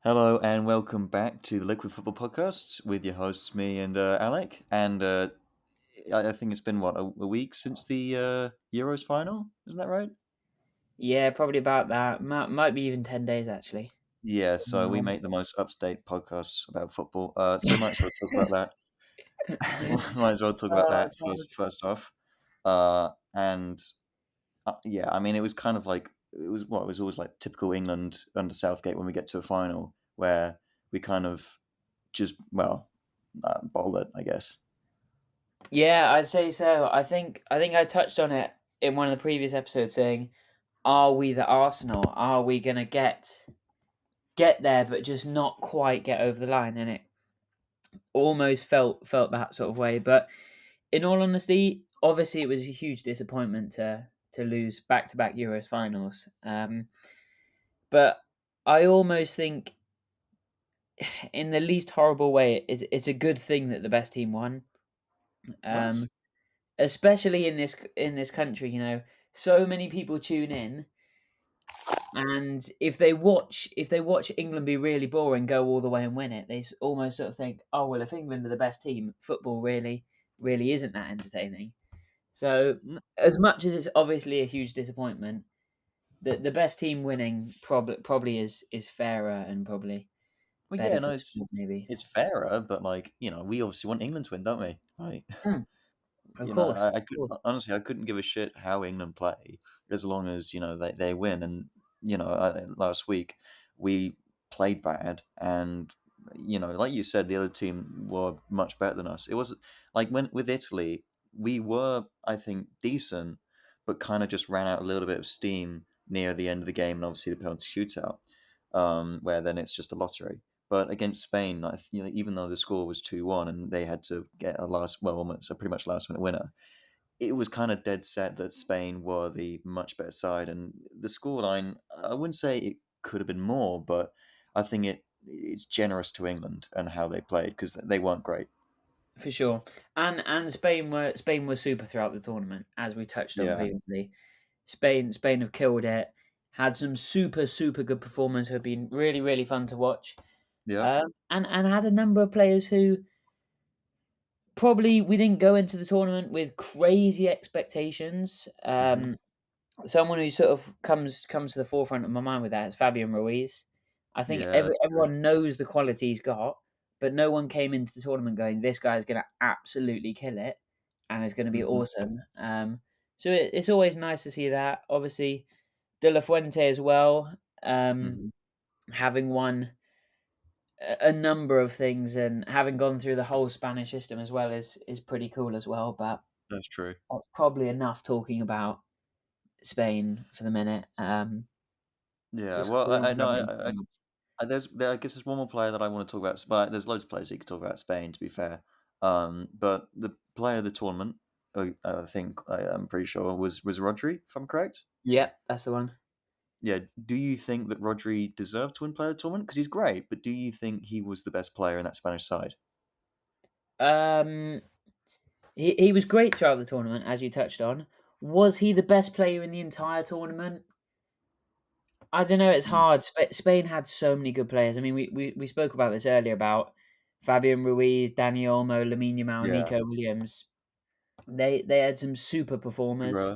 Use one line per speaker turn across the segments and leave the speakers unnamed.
Hello and welcome back to the Liquid Football Podcast with your hosts, me and Alec. And I think it's been a week since the Euros final, isn't that right?
Yeah, probably about that. Might be even 10 days actually.
Yeah, so we
Um,
make the most up-to-date podcasts about football. So we might as well talk about that. Might as well talk about that
God.
first off. And yeah, I mean, it was kind of like it was always like typical England under Southgate when we get to a final where we kind of just bowl it, I guess.
Yeah, I'd say so. I think I touched on it in one of the previous episodes saying, are we the Arsenal? Are we gonna get there but just not quite get over the line? And it almost felt that sort of way. But in all honesty, obviously it was a huge disappointment to lose back to back Euros finals. But I almost think in the least horrible way, it's a good thing that the best team won.
What?
Um, Especially in this country, so many people tune in, and if they watch England be really boring, go all the way and win it, almost sort of think, oh well, if England are the best team, football really isn't that entertaining. So as much as it's obviously a huge disappointment, the best team winning probably is fairer and probably
Well,
better
yeah,
for
no,
the sport, maybe.
it's fairer, but like we obviously want England to win, don't we? Like,
Mm, of course,
I
of
could
course.
honestly, I couldn't give a shit how England play as long as they win. And last week we played bad, and like you said, the other team were much better than us. It was like when with Italy, we were, I think, decent, but kind of just ran out a little bit of steam near the end of the game, and obviously the penalty shootout, where then it's just a lottery. But against Spain, even though the score was 2-1 and they had to get almost a pretty much last minute winner, it was kind of dead set that Spain were the much better side. And the scoreline, I wouldn't say it could have been more, but I think it's generous to England and how they played because they weren't great.
For sure. And Spain were super throughout the tournament, as we touched on
Yeah,
previously. Spain have killed it. Had some super good performance. Have been really fun to watch.
yeah,
And had a number of players who probably we didn't go into the tournament with crazy expectations.
hmm,
Someone who sort of comes to the forefront of my mind with that is Fabian Ruiz. I think
yeah, that's true.
everyone knows the quality he's got, but no one came into the tournament going, "This guy's going to absolutely kill it, and it's going to be
Hmm,
awesome." So it's always nice to see that. Obviously, De La Fuente as well,
hmm,
having won a number of things and having gone through the whole Spanish system as well is pretty cool as well. But
that's true.
that's probably enough talking about Spain for the minute.
Yeah,
Just
well,
'cause
I
I'm
know
jumping into them.
I guess there's one more player that I want to talk about. But there's loads of players you could talk about Spain, to be fair. But the player of the tournament, I think I'm pretty sure was Rodri, if I'm correct.
Yep, that's the one.
Yeah. Do you think that Rodri deserved to win player of the tournament? Because he's great, but do you think he was the best player in that Spanish side?
Um, he was great throughout the tournament, as you touched on. Was he the best player in the entire tournament? I don't know. It's
Mm.
hard. Spain had so many good players. I mean, we spoke about this earlier about Fabian Ruiz, Dani Olmo, Lamine Yamal,
Yeah.
Nico Williams. They had some super performers.
Bro.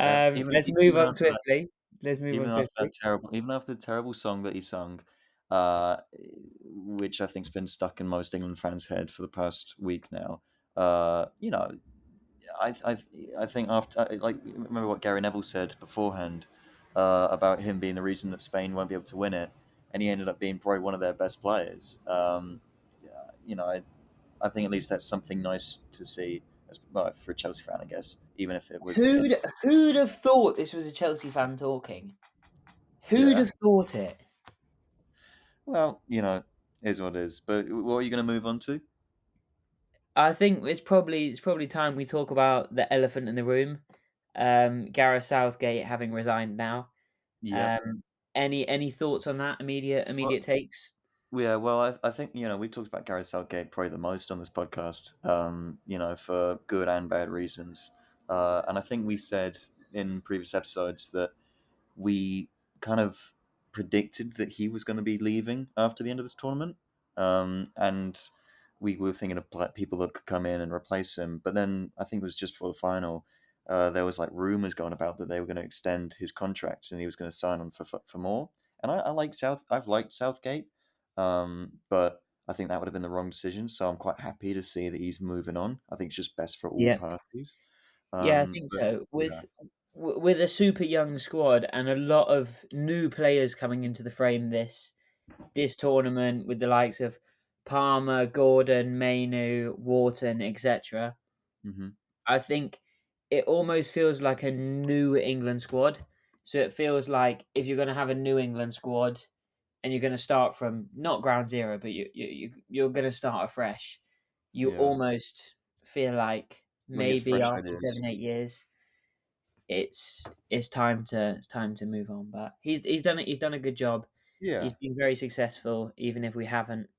Yeah.
Let's move
Even
on
after that,
swiftly. Let's move on swiftly.
even after the terrible song that he sung, which I think's been stuck in most England fans' head for the past week now. You know, I I I think after like remember what Gary Neville said beforehand about him being the reason that Spain won't be able to win it, and he ended up being probably one of their best players. Yeah, I think at least that's something nice to see as well for a Chelsea fan, I guess, even if it was
Who'd
against.
who'd have thought this was a Chelsea fan talking? Who'd
Yeah,
have thought it?
well, is what it is. But what are you going to move on to?
I think it's probably time we talk about the elephant in the room. Gareth Southgate having resigned now.
Yeah.
Um, any thoughts on that? Immediate
Well,
takes.
yeah, well, I think we talked about Gareth Southgate probably the most on this podcast. For good and bad reasons. And I think we said in previous episodes that we kind of predicted that he was going to be leaving after the end of this tournament, and we were thinking of people that could come in and replace him. But then I think it was just before the final. There was like rumors going about that they were going to extend his contract and he was going to sign on for more. And I like I've liked Southgate, but I think that would have been the wrong decision. So I'm quite happy to see that he's moving on. I think it's just best for all
Yeah,
parties.
yeah, I think
But
so.
yeah.
With a super young squad and a lot of new players coming into the frame this tournament, with the likes of Palmer, Gordon, Mainu, Wharton, etc.
Hmm.
I think it almost feels like a new England squad. So it feels like if you're going to have a New England squad and you're going to start from not ground zero, but you're going to start afresh, you
Yeah.
almost feel like
Want to get
maybe
fresh
after
ideas.
7 8 years, it's time to move on. But he's done a good job. He's
Yeah.
been very successful, even if we haven't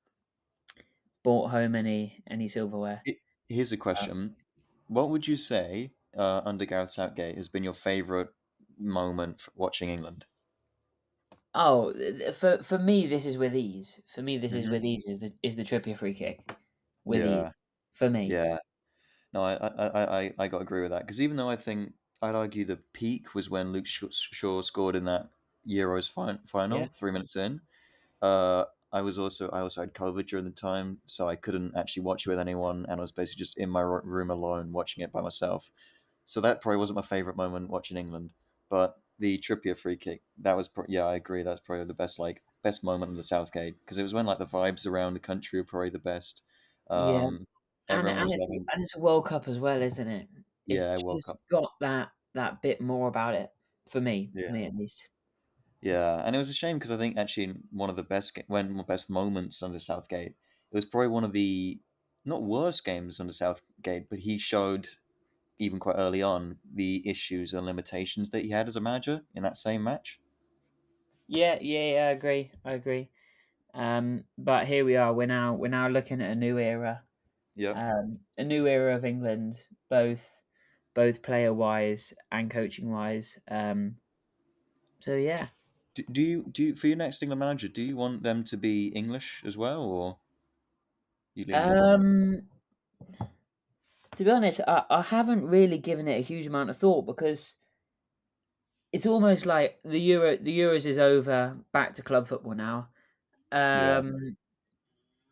brought home any silverware.
Here's a
Uh,
question. What would you say under Gareth Southgate has been your favourite moment for watching England?
Oh, for me, this is with ease. For me, this is
Hmm.
with ease. Is the Trippier free kick with
Yeah.
ease for me?
Yeah. No, I got to agree with that because even though I think I'd argue the peak was when Luke Shaw scored in that Euros
Yeah,
final, 3 minutes in. I also had COVID during the time, so I couldn't actually watch it with anyone, and I was basically just in my room alone watching it by myself. So that probably wasn't my favorite moment watching England, but the Trippier free kick, that was yeah, I agree, that's probably the best moment in the Southgate because it was when like the vibes around the country were probably the best.
yeah,
Um,
and
Everyone
and
was
it's
loving,
and it's a World Cup as well, isn't it? It's
yeah, World
just
Cup,
got that bit more about it for
yeah.
me at least.
Yeah, and it was a shame because I think actually one of the best moments under Southgate, it was probably one of the not worst games under Southgate, but he showed even quite early on the issues and limitations that he had as a manager in that same match.
Yeah, yeah, yeah, I agree. I agree. But here we are. We're now looking at
Yep.
a new era of England, both player wise and coaching wise. So yeah.
Do you for your next England manager, do you want them to be English as well, or you lenient on that?
Um, to be honest, I haven't really given it a huge amount of thought because it's almost like the Euros is over, back to club football now.
Yeah.
Um,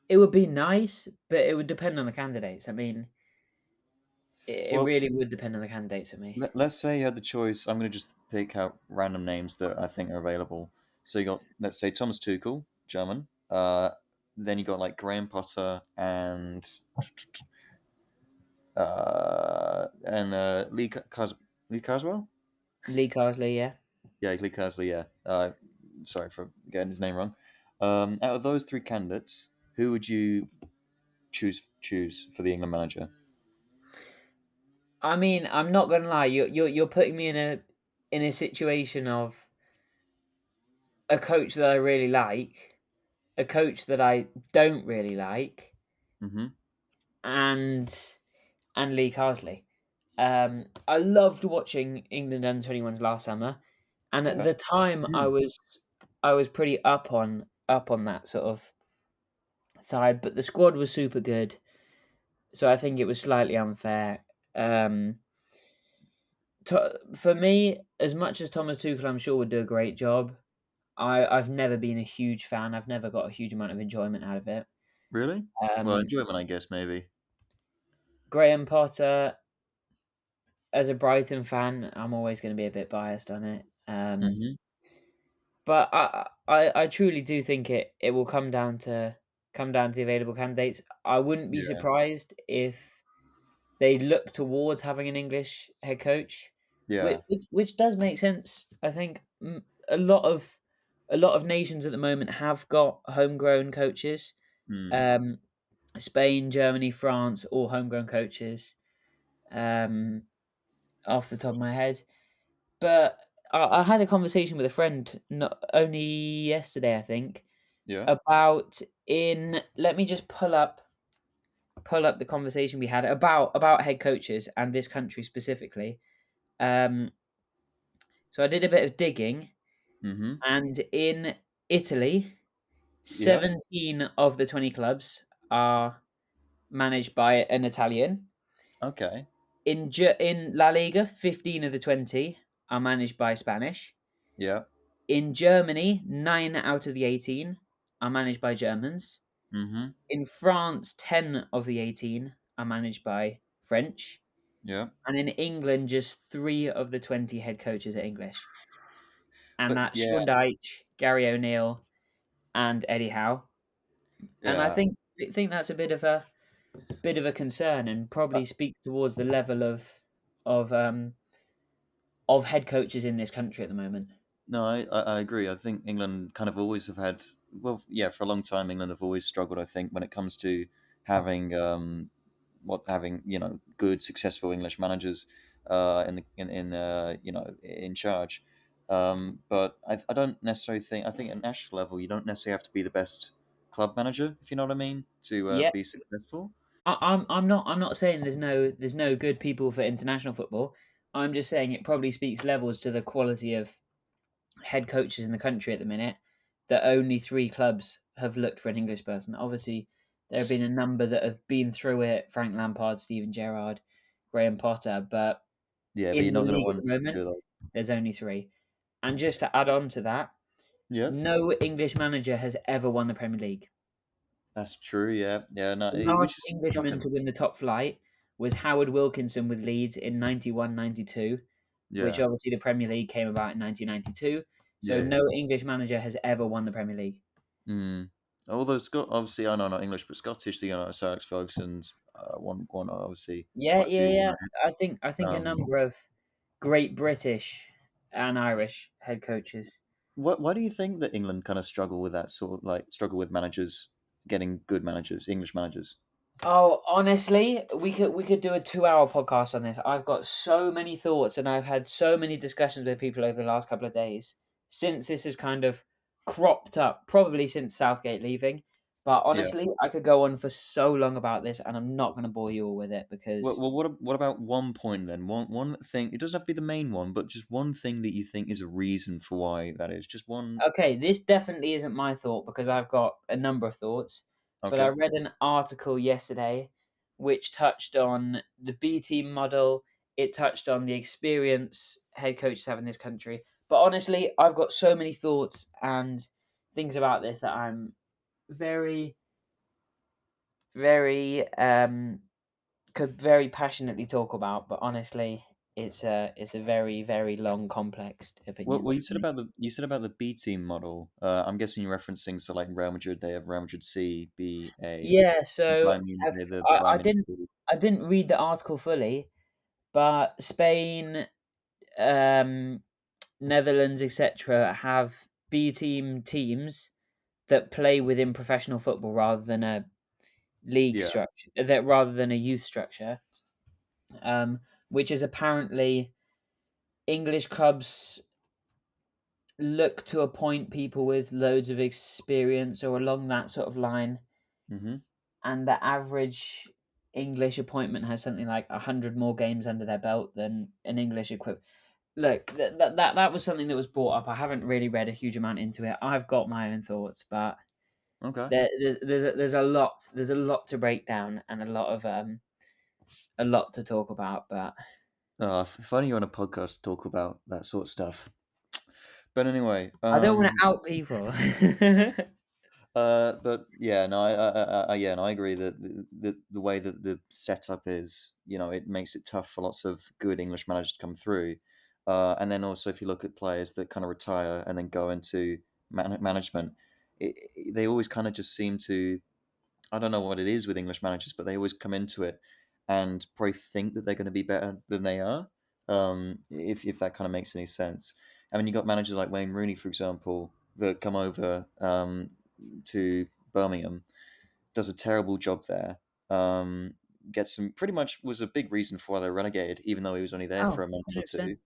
it would be nice, but it would depend on the candidates. I mean, it
Well,
really would depend on the candidates for me.
let's say you had the choice. I'm going to just pick out random names that I think are available. So you got, let's say, Thomas Tuchel, German. Then you got like Graham Potter and Lee Carswell.
Lee Carsley, yeah.
Yeah, Lee Carsley. Yeah. Sorry for getting his name wrong. Out of those three candidates, who would you choose for the England manager?
I mean, I'm not gonna lie. You're putting me in a situation of a coach that I really like, a coach that I don't really like,
Mm-hmm.
and Lee Carsley. I loved watching England under 21s last summer, and at
Yeah.
the time
Mm.
I was pretty up on that sort of side, but the squad was super good, so I think it was slightly unfair. Um, for me, as much as Thomas Tuchel, I'm sure would do a great job. I've never been a huge fan. I've never got a huge amount of enjoyment out of it.
Really? Well,
Um,
enjoyment, I guess maybe.
Graham Potter, as a Brighton fan, I'm always going to be a bit biased on it.
Mm-hmm.
But I truly do think it will come down to the available candidates. I wouldn't be
Yeah.
surprised if they look towards having an English head coach, which
Yeah.
which does make sense. I think a lot of nations at the moment have got homegrown coaches.
Mm.
Um, Spain, Germany, France, all homegrown coaches. Um, off the top of my head. But I had a conversation with a friend not only yesterday, I think,
Yeah.
about in let me just pull up the conversation we had about head coaches and this country specifically. Um, so I did a bit of digging,
Mhm.
And in Italy,
Yeah.
17 of the 20 clubs are managed by an Italian.
Okay.
In La Liga, 15 of the 20 are managed by Spanish.
Yeah.
In Germany, 9 out of the 18 are managed by Germans.
Mhm.
In France, 10 of the 18 are managed by French.
Yeah.
And in England, just 3 of the 20 head coaches are English. And
But
that's
yeah,
Sean Dyche, Gary O'Neill, and Eddie Howe. And I
yeah.
think that's a bit of a concern, and
Uh,
probably speaks towards the level of um of head coaches in this country at the moment.
no, I agree. I think England kind of always have had, well, yeah, for a long time, England have always struggled, I think, when it comes to having having good successful English managers in charge. But I don't necessarily think, I think at national level you don't necessarily have to be the best club manager, if you know what I mean, to
Yeah,
be successful.
I'm not saying there's no good people for international football. I'm just saying it probably speaks levels to the quality of head coaches in the country at the minute that only 3 clubs have looked for an English person. Obviously, there have been a number that have been through it: Frank Lampard, Steven Gerrard, Graham Potter. But
Yeah, but you're
in the
not going to
league at
want
the
two
moment,
of those.
there's only 3. And just to add on to that,
Yeah,
no English manager has ever won the Premier League.
that's true. Yeah, yeah, no,
The last
which is
Englishman
shocking.
to win the top flight was Howard Wilkinson with Leeds in 91-92, which
Yeah,
obviously the Premier League came about in 1992.
yeah,
So
yeah.
no English manager has ever won the Premier League.
Mm. Although Scott, obviously, I know not English, but Scottish, Sir Alex Ferguson's one obviously
Yeah,
quite a
yeah,
few.
yeah. I think a
Um,
number of great British and Irish head coaches.
why do you think that England kind of struggle with that sort of like struggle with managers getting good managers, English managers?
Oh, honestly, we could do a 2-hour podcast on this. I've got so many thoughts, and I've had so many discussions with people over the last couple of days since this has kind of cropped up. Probably since Southgate leaving, but
Yeah.
honestly, I could go on for so long about this, and I'm not going to bore you all with it because
What about one point then? One thing. It doesn't have to be the main one, but just one thing that you think is a reason for why that is. Just one.
okay, this definitely isn't my thought because I've got a number of thoughts. But I
Okay.
read an article yesterday which touched on the B team model. It touched on the experience head coaches have in this country. But honestly, I've got so many thoughts and things about this that I'm very, very could very passionately talk about. But honestly, it's a very, very long, complex opinion
Well,
to me.
you said about the B team model. I'm guessing you're referencing, so like in Real Madrid, they have Real Madrid C, B, A.
Yeah, so
Bayern Munich,
I've,
they have the
I,
Bayern
I
Munich
didn't
C.
I didn't read the article fully, but Spain, um, Netherlands, etc., have B team teams that play within professional football rather than a league
Yeah.
structure, that rather than a youth structure, which is apparently English clubs look to appoint people with loads of experience or along that sort of line,
Mm-hmm.
and the average English appointment has something like 100 more games under their belt than an English equivalent. Look, that was something that was brought up. I haven't really read a huge amount into it. I've got my own thoughts, but
Okay.
there's a lot to break down and a lot to talk about. But
If only you're on a podcast to talk about that sort of stuff. But anyway,
I don't want to out people.
but yeah, no, yeah, no, I agree that the way that the setup is, it makes it tough for lots of good English managers to come through. And then also, if you look at players that kind of retire and then go into management, they always kind of just seem to, I don't know what it is with English managers, but they always come into it and probably think that they're going to be better than they are. If that kind of makes any sense. I mean, you got managers like Wayne Rooney, for example, that come over to Birmingham, does a terrible job there. Gets some pretty much was a big reason for why they were relegated, even though he was only there
Oh,
for a month or
100%.
two.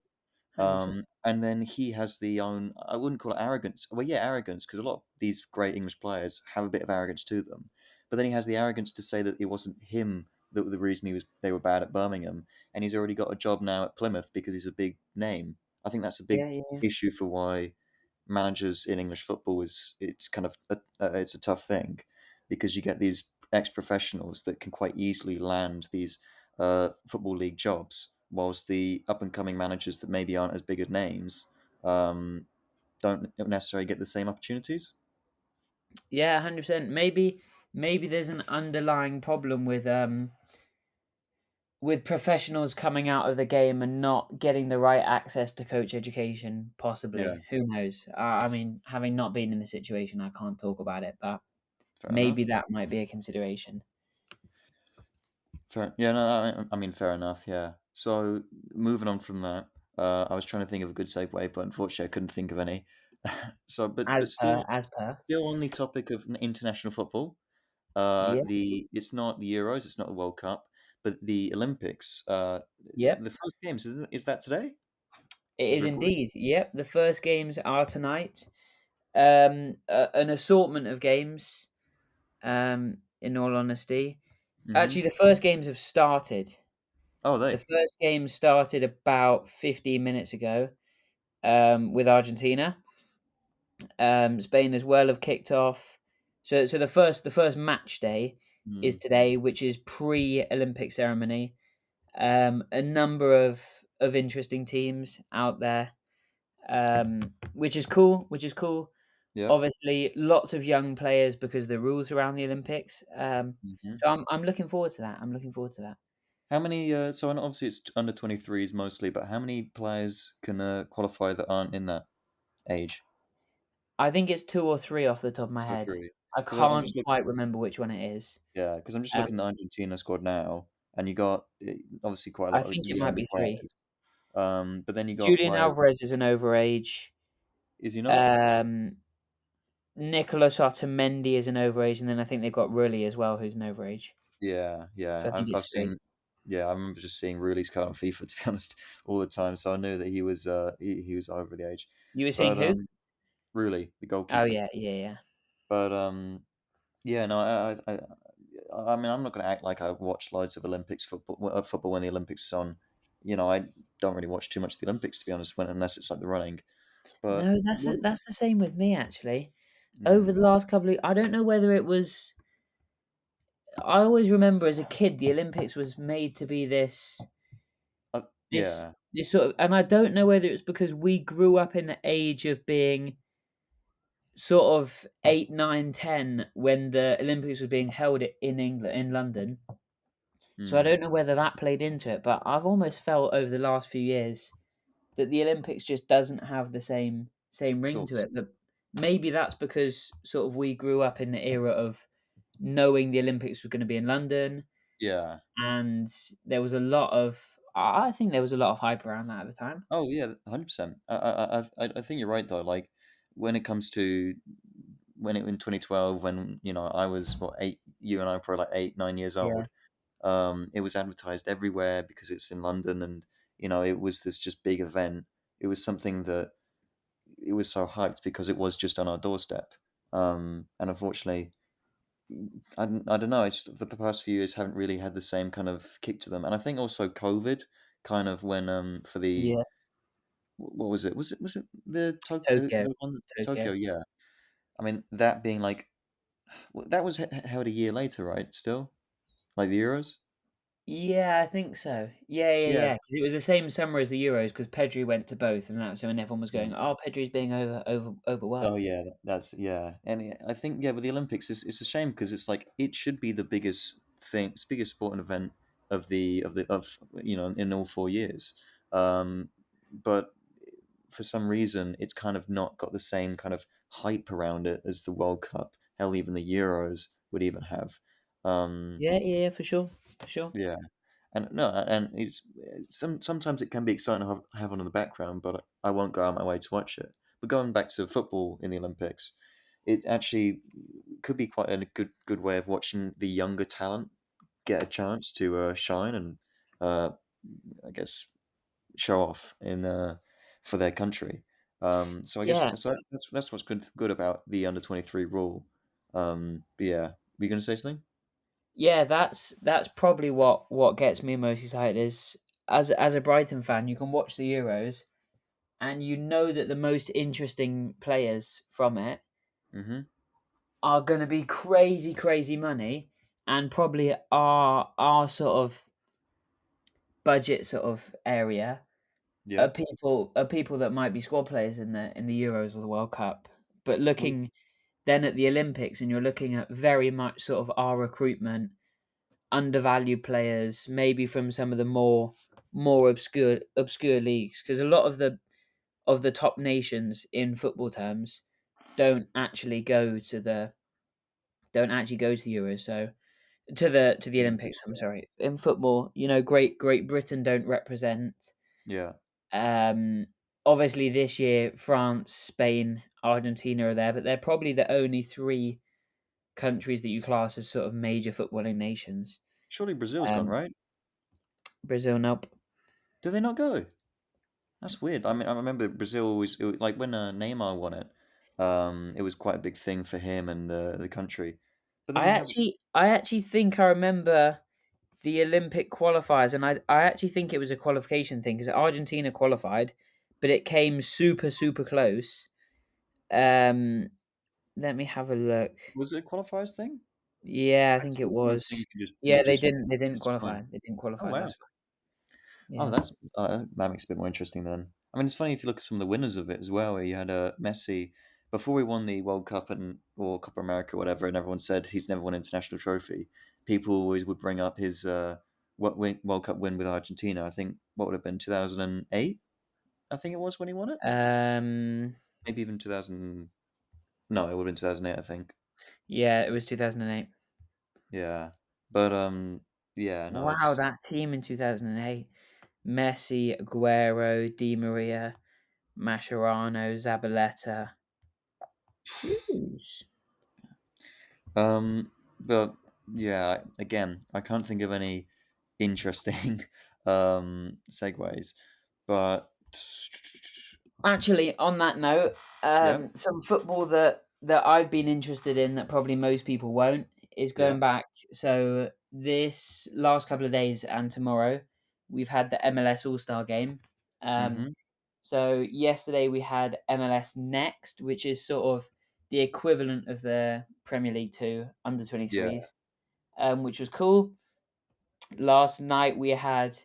100%.
And then he has the own, I wouldn't call it arrogance. Well, yeah, arrogance, because a lot of these great English players have a bit of arrogance to them. But then he has the arrogance to say that it wasn't him that was the reason they were bad at Birmingham, and he's already got a job now at Plymouth because he's a big name. I think that's a big
Yeah, yeah, yeah.
issue for why managers in English football is it's kind of it's a tough thing because you get these ex-professionals that can quite easily land these football league jobs, whilst the up and coming managers that maybe aren't as big as names um, don't necessarily get the same opportunities.
Yeah, 100%. Maybe there's an underlying problem with professionals coming out of the game and not getting the right access to coach education,
Yeah,
possibly. Who knows? I mean, having not been in the situation, I can't talk about it, but
fair
maybe
enough.
that might be a consideration.
Fair, yeah, no, I mean, fair enough. Yeah. So moving on from that, I was trying to think of a good segue, but unfortunately, I couldn't think of any. So, but still,
As per.
still on the topic of international football.
Yeah.
It's not the Euros, it's not the World Cup, but the Olympics.
Yep.
The first games is that today?
It
As
is
recorded.
indeed. Yep. The first games are tonight. An assortment of games. In all honesty,
Mm-hmm.
actually, the first games have started.
Oh,
The
they.
first game started about 15 minutes ago. With Argentina. Spain as well have kicked off. So the first match day is
Mm,
today, which is pre-Olympic ceremony. A number of interesting teams out there, which is cool. Which is cool.
yeah.
Obviously, lots of young players because of the rules around the Olympics.
Hmm.
So I'm looking forward to that. I'm looking forward to that.
How many? So and obviously it's under 23s mostly, but how many players can qualify that aren't in that age?
I think it's two or three off the top of my
Two or
head.
three.
I
Because I'm
can't
just looking.
quite remember which one it is.
Yeah, because I'm just
Um,
looking at the Argentina squad now, and you got obviously quite a
I
lot of
think it might
young
be three.
players. But then you got
Julian
players.
Alvarez is an overage.
Is he not?
Um, Nicolas Otamendi is an overage, and then I think they've got Rulli as well, who's an overage.
Yeah, yeah.
So I think
I've
it's three.
seen. Yeah, I remember just seeing Ruli's card on FIFA to be honest all the time, so I knew that he was over the age.
You were saying
But
who?
Ruli, the
Oh
goalkeeper.
yeah, yeah, yeah.
But yeah, no, I mean, I'm not going to act like I watch loads of Olympics football when the Olympics is on. I don't really watch too much of the Olympics to be honest, unless it's like the running. But
No,
what?
that's the same with me actually. Over
Mm,
the last couple of, I don't know whether it was. I always remember as a kid, the Olympics was made to be this
yeah.
this sort of, and I don't know whether it's because we grew up in the age of being sort of 8, 9, 10 when the Olympics was being held in England, in London. So I
Mm,
don't know whether that played into it, but I've almost felt over the last few years that the Olympics just doesn't have the same ring to
shorts.
it. But maybe that's because sort of we grew up in the era of knowing the Olympics was going to be in London,
Yeah.
and there was a lot of I think there was a lot of hype around that at the time.
Oh yeah, 100%. I think you're right though. Like when it comes to when it in 2012, when I was what 8, you and I were probably like 8, 9 years
Yeah.
old. It was advertised everywhere because it's in London, and it was this just big event. It was something that it was so hyped because it was just on our doorstep. And unfortunately, I don't know. It's the past few years haven't really had the same kind of kick to them, and I think also COVID kind of when for the
Yeah.
what was it? Was it the
Tokyo.
the one
Tokyo.
Tokyo? Yeah. I mean that being like that was held a year later, right? Still like the Euros.
Yeah, I think so. Yeah, yeah,
Yeah.
yeah. Because it was the same summer as the Euros. Because Pedri went to both, and that's when everyone was going,
Mm.
"Oh, Pedri's being
Oh
overworked."
yeah, that's yeah, and I think yeah, with the Olympics, it's a shame because it's like it should be the biggest thing, it's biggest sporting event of in all 4 years, but for some reason it's kind of not got the same kind of hype around it as the World Cup. Hell, even the Euros would even have. Um,
Yeah, yeah, yeah, for sure, for sure.
yeah, and no, and sometimes it can be exciting to have on in the background, but I won't go out my way to watch it. But going back to football in the Olympics, it actually could be quite a good way of watching the younger talent get a chance to shine and uh, I guess show off in for their country. So I guess
Yeah,
that's what's good about the under 23 rule. But yeah, were you going to say something?
yeah. That's probably what gets me most excited is as a Brighton fan, you can watch the Euros, and you know that the most interesting players from it
Mhm.
are going to be crazy, crazy money, and probably our sort of budget sort of area
Yeah.
are people that might be squad players in the Euros or the World Cup. But
Well, this
looking then at the Olympics, and you're looking at very much sort of our recruitment, undervalued players, maybe from some of the more obscure leagues, because a lot of the top nations in football terms don't actually go to the don't actually go to the Euros. So to the Olympics.
Olympics,
I'm
yeah.
sorry. In football, Great Britain don't represent.
Yeah.
Um, Obviously this year France, Spain, Argentina are there, but they're probably the only three countries that you class as sort of major footballing nations.
Surely Brazil's gone,
Um,
right?
Brazil, nope.
Do they not go? That's weird. I mean, I remember Brazil always it was, like when Neymar won it. It was quite a big thing for him and the country. But then
I
we have
actually, I actually think I remember the Olympic qualifiers, and I actually think it was a qualification thing because Argentina qualified, but it came super super close. Um, Let me have a look.
was it a qualifiers thing?
Yeah, I
I
think it
thought one of those
was.
things
Yeah, they
just
didn't. They didn't
it's
qualify.
fine.
They didn't
Oh
qualify.
wow.
That's right.
Oh,
Yeah.
that makes it a bit more interesting then. I mean, it's funny if you look at some of the winners of it as well. Where you had Messi before we won the World Cup and or Copa America, or whatever, and everyone said he's never won an international trophy. People always would bring up his World Cup win with Argentina. I think what would have been 2008. I think it was when he won it.
Um.
Maybe even 2000. No, it would have been 2008. I think.
Yeah, it was 2008.
Yeah, but yeah, no,
Wow,
it's
that team in 2008: Messi, Aguero, Di Maria, Mascherano, Zabaleta. Jeez.
but yeah, again, I can't think of any interesting segues, but
Actually, on that note,
yeah,
some football that I've been interested in that probably most people won't is
yeah,
going back. So this last couple of days and tomorrow, we've had the MLS All Star game. Um,
mm-hmm,
so yesterday we had MLS Next, which is sort of the equivalent of the Premier League Two under
yeah.
23s, which was cool. Last night we had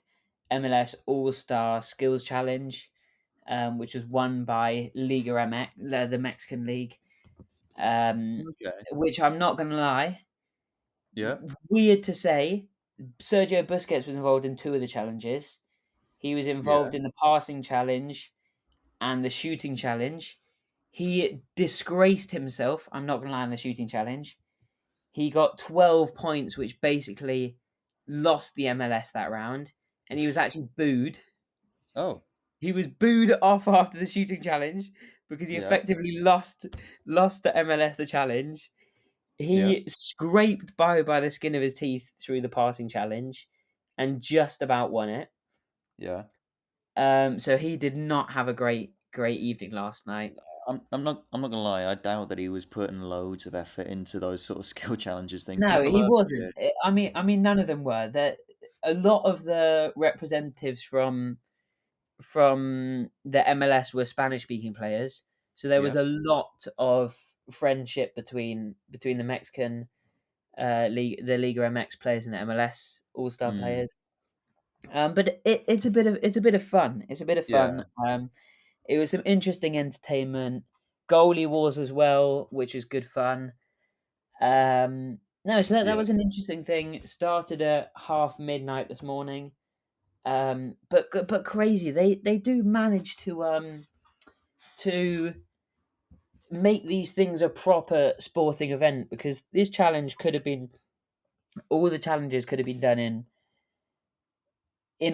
MLS All Star Skills Challenge, which was won by Liga MX, the Mexican league.
Okay,
Which I'm not going to lie,
yeah,
weird to say, Sergio Busquets was involved in two of the challenges. He was
yeah.
involved in the passing challenge and the shooting challenge. He disgraced himself. I'm not going to lie on the shooting challenge. He got 12 points, which basically lost the MLS that round, and he was actually booed.
Oh,
He was booed off after the shooting challenge because he
yeah,
effectively lost the MLS the challenge.
yeah,
He scraped by the skin of his teeth through the passing challenge and just about won it.
yeah.
So he did not have a great evening last night.
I'm not gonna lie. I doubt that he was putting loads of effort into those sort of skill challenges things. Do you
No,
remember
he
last year?
wasn't. I mean, none of them were. That a lot of the representatives from the MLS were Spanish speaking players. So there was
Yeah,
a lot of friendship between the Mexican league, the Liga MX players, and the MLS All Star
mm,
players. But it's a bit of fun. It's a bit of fun.
yeah,
It was some interesting entertainment, goalie wars as well, which is good fun. No, so that
yeah.
was an interesting thing. It started at half midnight this morning. But crazy. They do manage to make these things a proper sporting event because this challenge could have been all the challenges could have been done in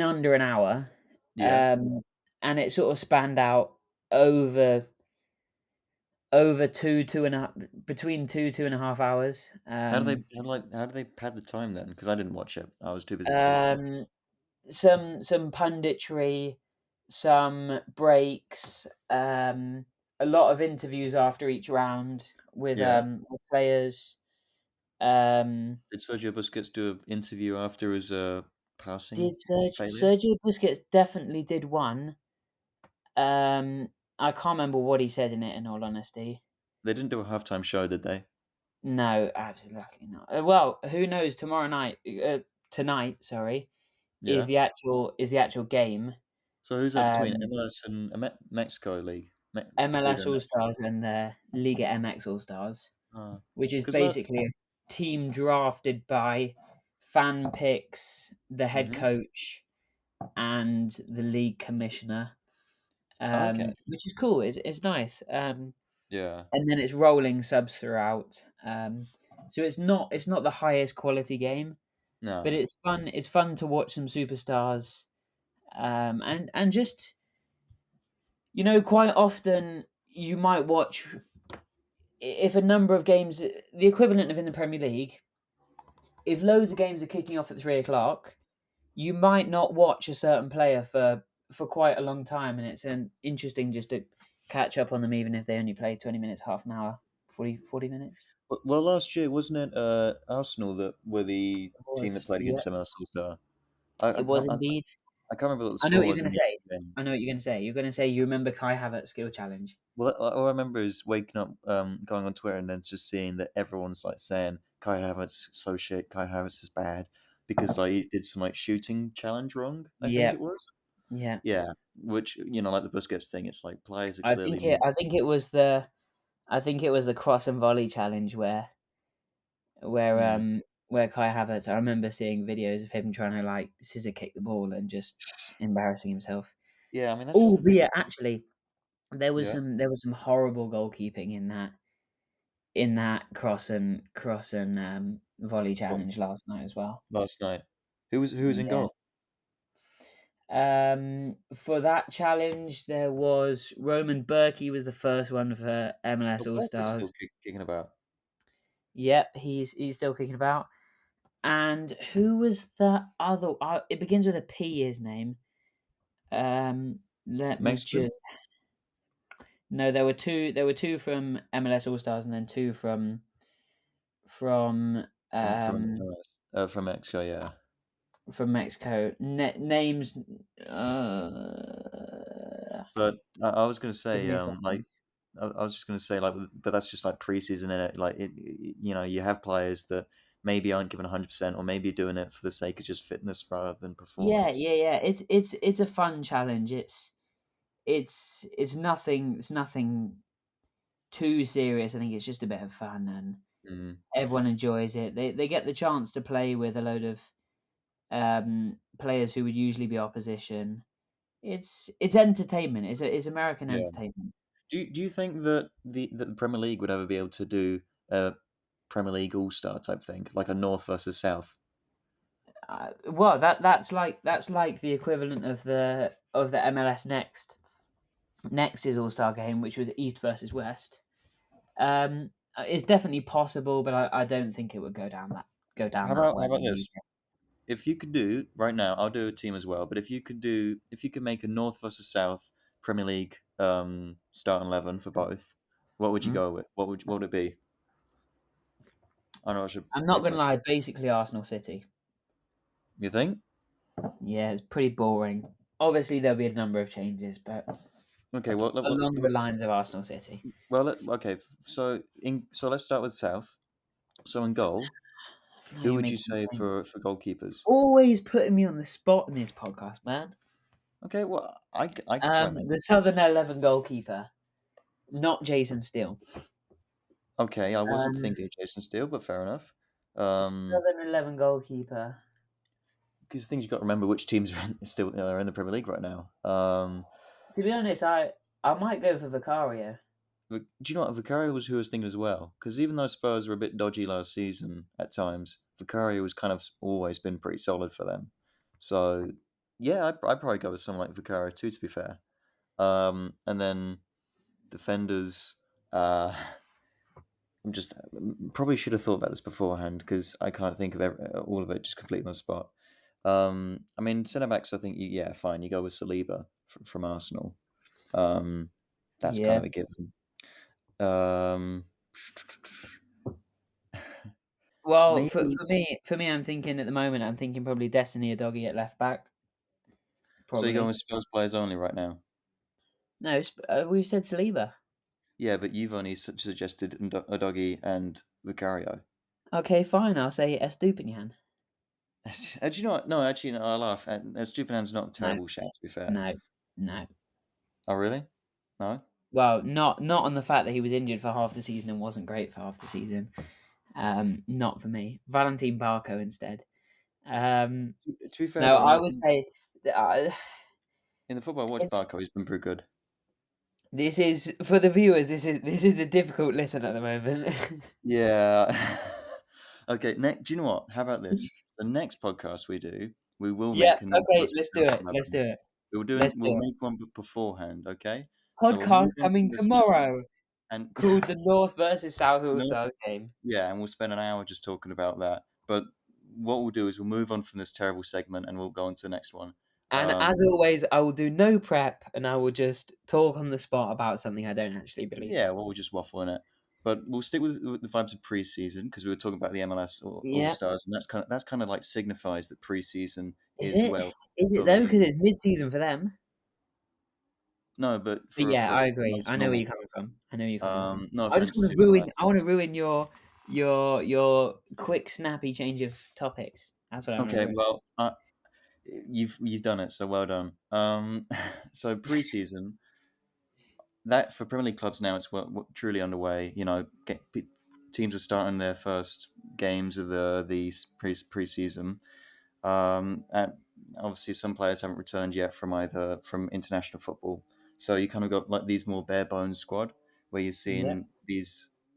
under an hour,
Yeah.
um, and it sort of spanned out over over two and a half between 2.5 hours.
How do they pad the time then? Because I didn't watch it. I was too busy sleeping.
Um, some punditry, some breaks, a lot of interviews after each round
Yeah.
with players. Um,
Did Sergio Busquets do an interview after his
did
passing
Sergio,
failure?
Sergio Busquets definitely did one. Um, I can't remember what he said in it, in all honesty.
They didn't do a halftime show, did they?
No, absolutely not. Well, who knows? Tonight, sorry,
Yeah.
is the actual game.
So who's that between
Um,
MLS and Mexico League? Liga
MLS All
MX.
Stars and the Liga MX All Stars, which is
Because last.
basically a team drafted by fan picks, the head
Hmm.
coach, and the league commissioner,
Okay.
which is cool. It's nice.
Yeah.
And then it's rolling subs throughout. So it's not the highest quality game, but
No.
it's fun. It's fun to watch some superstars, and just quite often you might watch if a number of games, the equivalent of in the Premier League, if loads of games are kicking off at 3 o'clock, you might not watch a certain player for quite a long time, and it's an interesting just to catch up on them, even if they only play 20 minutes, half an hour, 40 minutes.
Well, last year wasn't it Arsenal that were the
It
team that
was,
played
yeah,
against MLS All Star? I, I
it was
can't
indeed.
I can't remember what the
I know
score
what you're
was
going
in
to
the
say.
game.
I know what you're going to say. You're going to say you remember Kai Havertz's skill challenge.
Well, all I remember is waking up, going on Twitter, and then just seeing that everyone's like saying Kai Havertz is so shit, Kai Havertz is bad because like he did some like shooting challenge wrong. I think
Yeah,
it was.
yeah.
Yeah, which like the Busquets thing, it's like players are clearly more.
I think it was the cross and volley challenge where
Mm.
um where Kai Havertz. I remember seeing videos of him trying to like scissor kick the ball and just embarrassing himself.
Yeah, I mean that's just
Oh,
the
but
thing.
yeah, actually,
Yeah.
there was some horrible goalkeeping in that cross and volley
What
challenge last night as well.
last night? Who was in
Yeah.
goal?
For that challenge, there was Roman Berkey was the first one for MLS
But
All
Gareth is still
Stars.
kicking about.
Yep, he's still kicking about. And who was the other? It begins with a P. His name. Let me
Mexican
just. No, there were two. There were two from MLS All Stars, and then two from
from Mexico, yeah.
Mexico. Names.
But I was gonna
Give
say,
me a second.
I was just gonna say, like, but that's just like preseason in it. Like, you have players that maybe aren't given 100%, or maybe doing it for the sake of just fitness rather than
Yeah,
performance.
yeah, yeah. It's a fun challenge. It's nothing too serious. I think it's just a bit of fun, and
Mm,
everyone enjoys it. They get the chance to play with a load of players who would usually be opposition. It's entertainment. It's American
yeah.
entertainment.
Do you think that the Premier League would ever be able to do a Premier League All Star type thing, like a North versus South?
Well, that's like the equivalent of the MLS next is All Star game, which was East versus West. It's definitely possible, but I don't think it would go down that
How
way
about
in the
this?
UK.
If you could do right now, I'll do a team as well. But if you could make a North versus South Premier League starting 11 for both, what would you
Mm.
go with? What would it be? I know it's a
I'm not
big
gonna
question.
lie, basically Arsenal City.
You think?
Yeah, it's pretty boring. Obviously, there'll be a number of changes, but
Okay. Well,
along the lines of Arsenal City.
okay. So let's start with South. So in goal,
Now
who
you're
would you
making me
say
think.
for goalkeepers?
Always putting me on the spot in this podcast, man.
Okay. Well, I could try and make
The
it.
Southern 11 goalkeeper, not Jason Steele.
Okay, I wasn't
Um,
thinking of Jason Steele, but fair enough. Um,
Southern 11 goalkeeper.
because things you got to remember which teams still are in the Premier League right now.
To be honest, I might go for Vicario.
Do you know what Vicario was who I was thinking as well? Because even though Spurs were a bit dodgy last season at times, Vicario has kind of always been pretty solid for them. So yeah, I'd probably go with someone like Vicario too. To be fair, and then defenders. I'm just probably should have thought about this beforehand because I can't think of all of it just completely on the spot. I mean, centre backs. I think yeah, fine. You go with Saliba from Arsenal. Um, that's kind
Yeah.
of a given. Um,
Well,
maybe.
for me, I'm thinking at the moment, I'm thinking probably Destiny or Doggy at left back.
So you're going
Probably.
with Spurs players only right now?
No, we've said Saliba.
Yeah, but you've only suggested Udogie and Vicario.
Okay, fine. I'll say Estupinian.
Do you know what? No, actually, no, I laugh. Stupidan's not a
No,
terrible shout, to be fair.
no, no.
Oh, really? No?
Well, not on the fact that he was injured for half the season and wasn't great for half the season. Not for me. Valentin Barco instead. Um,
To be fair,
no,
though,
I would say that,
in the football I watch,
it's
Barco, he's been pretty good.
this is for the viewers. This is a difficult listen at the moment.
Yeah. Okay, do you know what? How about this? The next podcast we do, we will
Yeah.
make a normal
Okay.
versus
Let's do
South
it. Let's
11.
do it.
We'll
Let's do it.
make one beforehand, okay? So we'll
Podcast
move on
coming
from this now,
tomorrow
and
called the North versus South All
no,
Stars game.
yeah, and we'll spend an hour just talking about that. But what we'll do is we'll move on from this terrible segment and we'll go on to the next one.
And as
Um,
always, I will do no prep and I will just talk on the spot about something I don't actually believe.
yeah, well, we'll just waffle in it. But we'll stick with the vibes of preseason because we were talking about the MLS All
Yeah.
Stars, and that's kind of like signifies that preseason
Is
is
it?
well
Is it though?
fully
Because it's mid-season for them.
no, but
But
for
yeah, I agree.
most
I know where
normal
you're coming from. I know where you're coming from.
no
I just
offense
want to
to
ruin.
MLS.
I want to ruin your quick, snappy change of topics. That's what I want to
Okay,
ruin.
well, you've done it, so well done. So preseason that for Premier League clubs now it's truly underway. You know, teams are starting their first games of the preseason. And obviously, some players haven't returned yet from international football. So you kind of got like these more bare bones squad where
Yeah,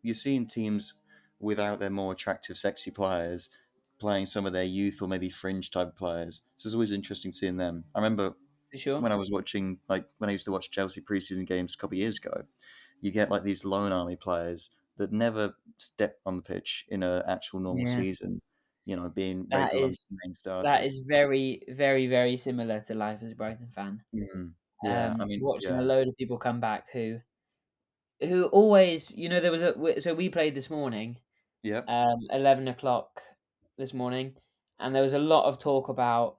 you're seeing teams without their more attractive, sexy players playing some of their youth or maybe fringe type players. So it's always interesting seeing them. I remember
for sure.
when I used to watch Chelsea preseason games a couple of years ago, you get like these loan army players that never step on the pitch in an actual normal
Yeah,
season, being
that
regular
is
main
that is
starters.
very, very, very similar to life as a Brighton fan.
Yeah, I mean,
Watching a
yeah,
load of people come back who always, there was so we played this morning,
yep,
11 o'clock this morning, and there was a lot of talk about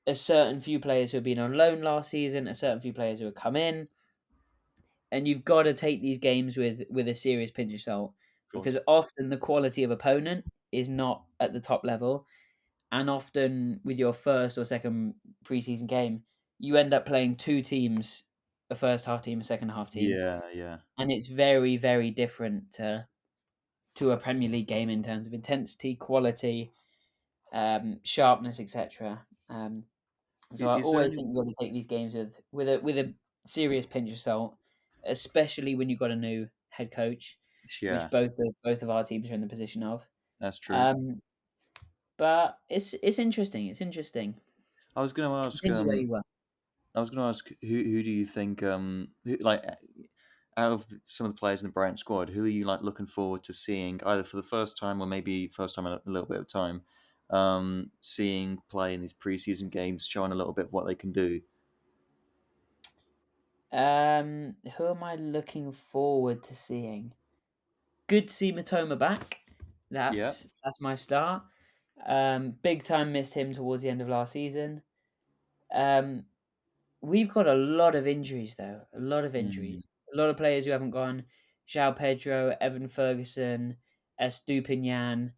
a certain few players who have been on loan last season, a certain few players who have come in, and you've got to take these games with a serious pinch of salt
of
because
course.
often the quality of opponent is not at the top level, and often with your first or second preseason game, you end up playing two teams, a first half team, a second half team,
Yeah, yeah.
and it's very, very different to a Premier League game in terms of intensity, quality, sharpness, etc. So I
Is there
always
any?
think you've got to take these games with a serious pinch of salt, especially when you've got a new head coach, which
Yeah,
both of our teams are in the position of.
that's true.
Um, but it's interesting. It's interesting.
I was going to ask.
Continue where you were.
I was going to ask who do you think out of some of the players in the Brighton squad, who are you like looking forward to seeing either for the first time or maybe first time in a little bit of time, seeing play in these preseason games, showing a little bit of what they can do.
Who am I looking forward to seeing? Good to see Matoma back.
Yeah,
That's my start. Big time missed him towards the end of last season. Um, we've got a lot of injuries though. A lot of
mm,
injuries. A lot of players who haven't gone. João Pedro, Evan Ferguson, Estupinian,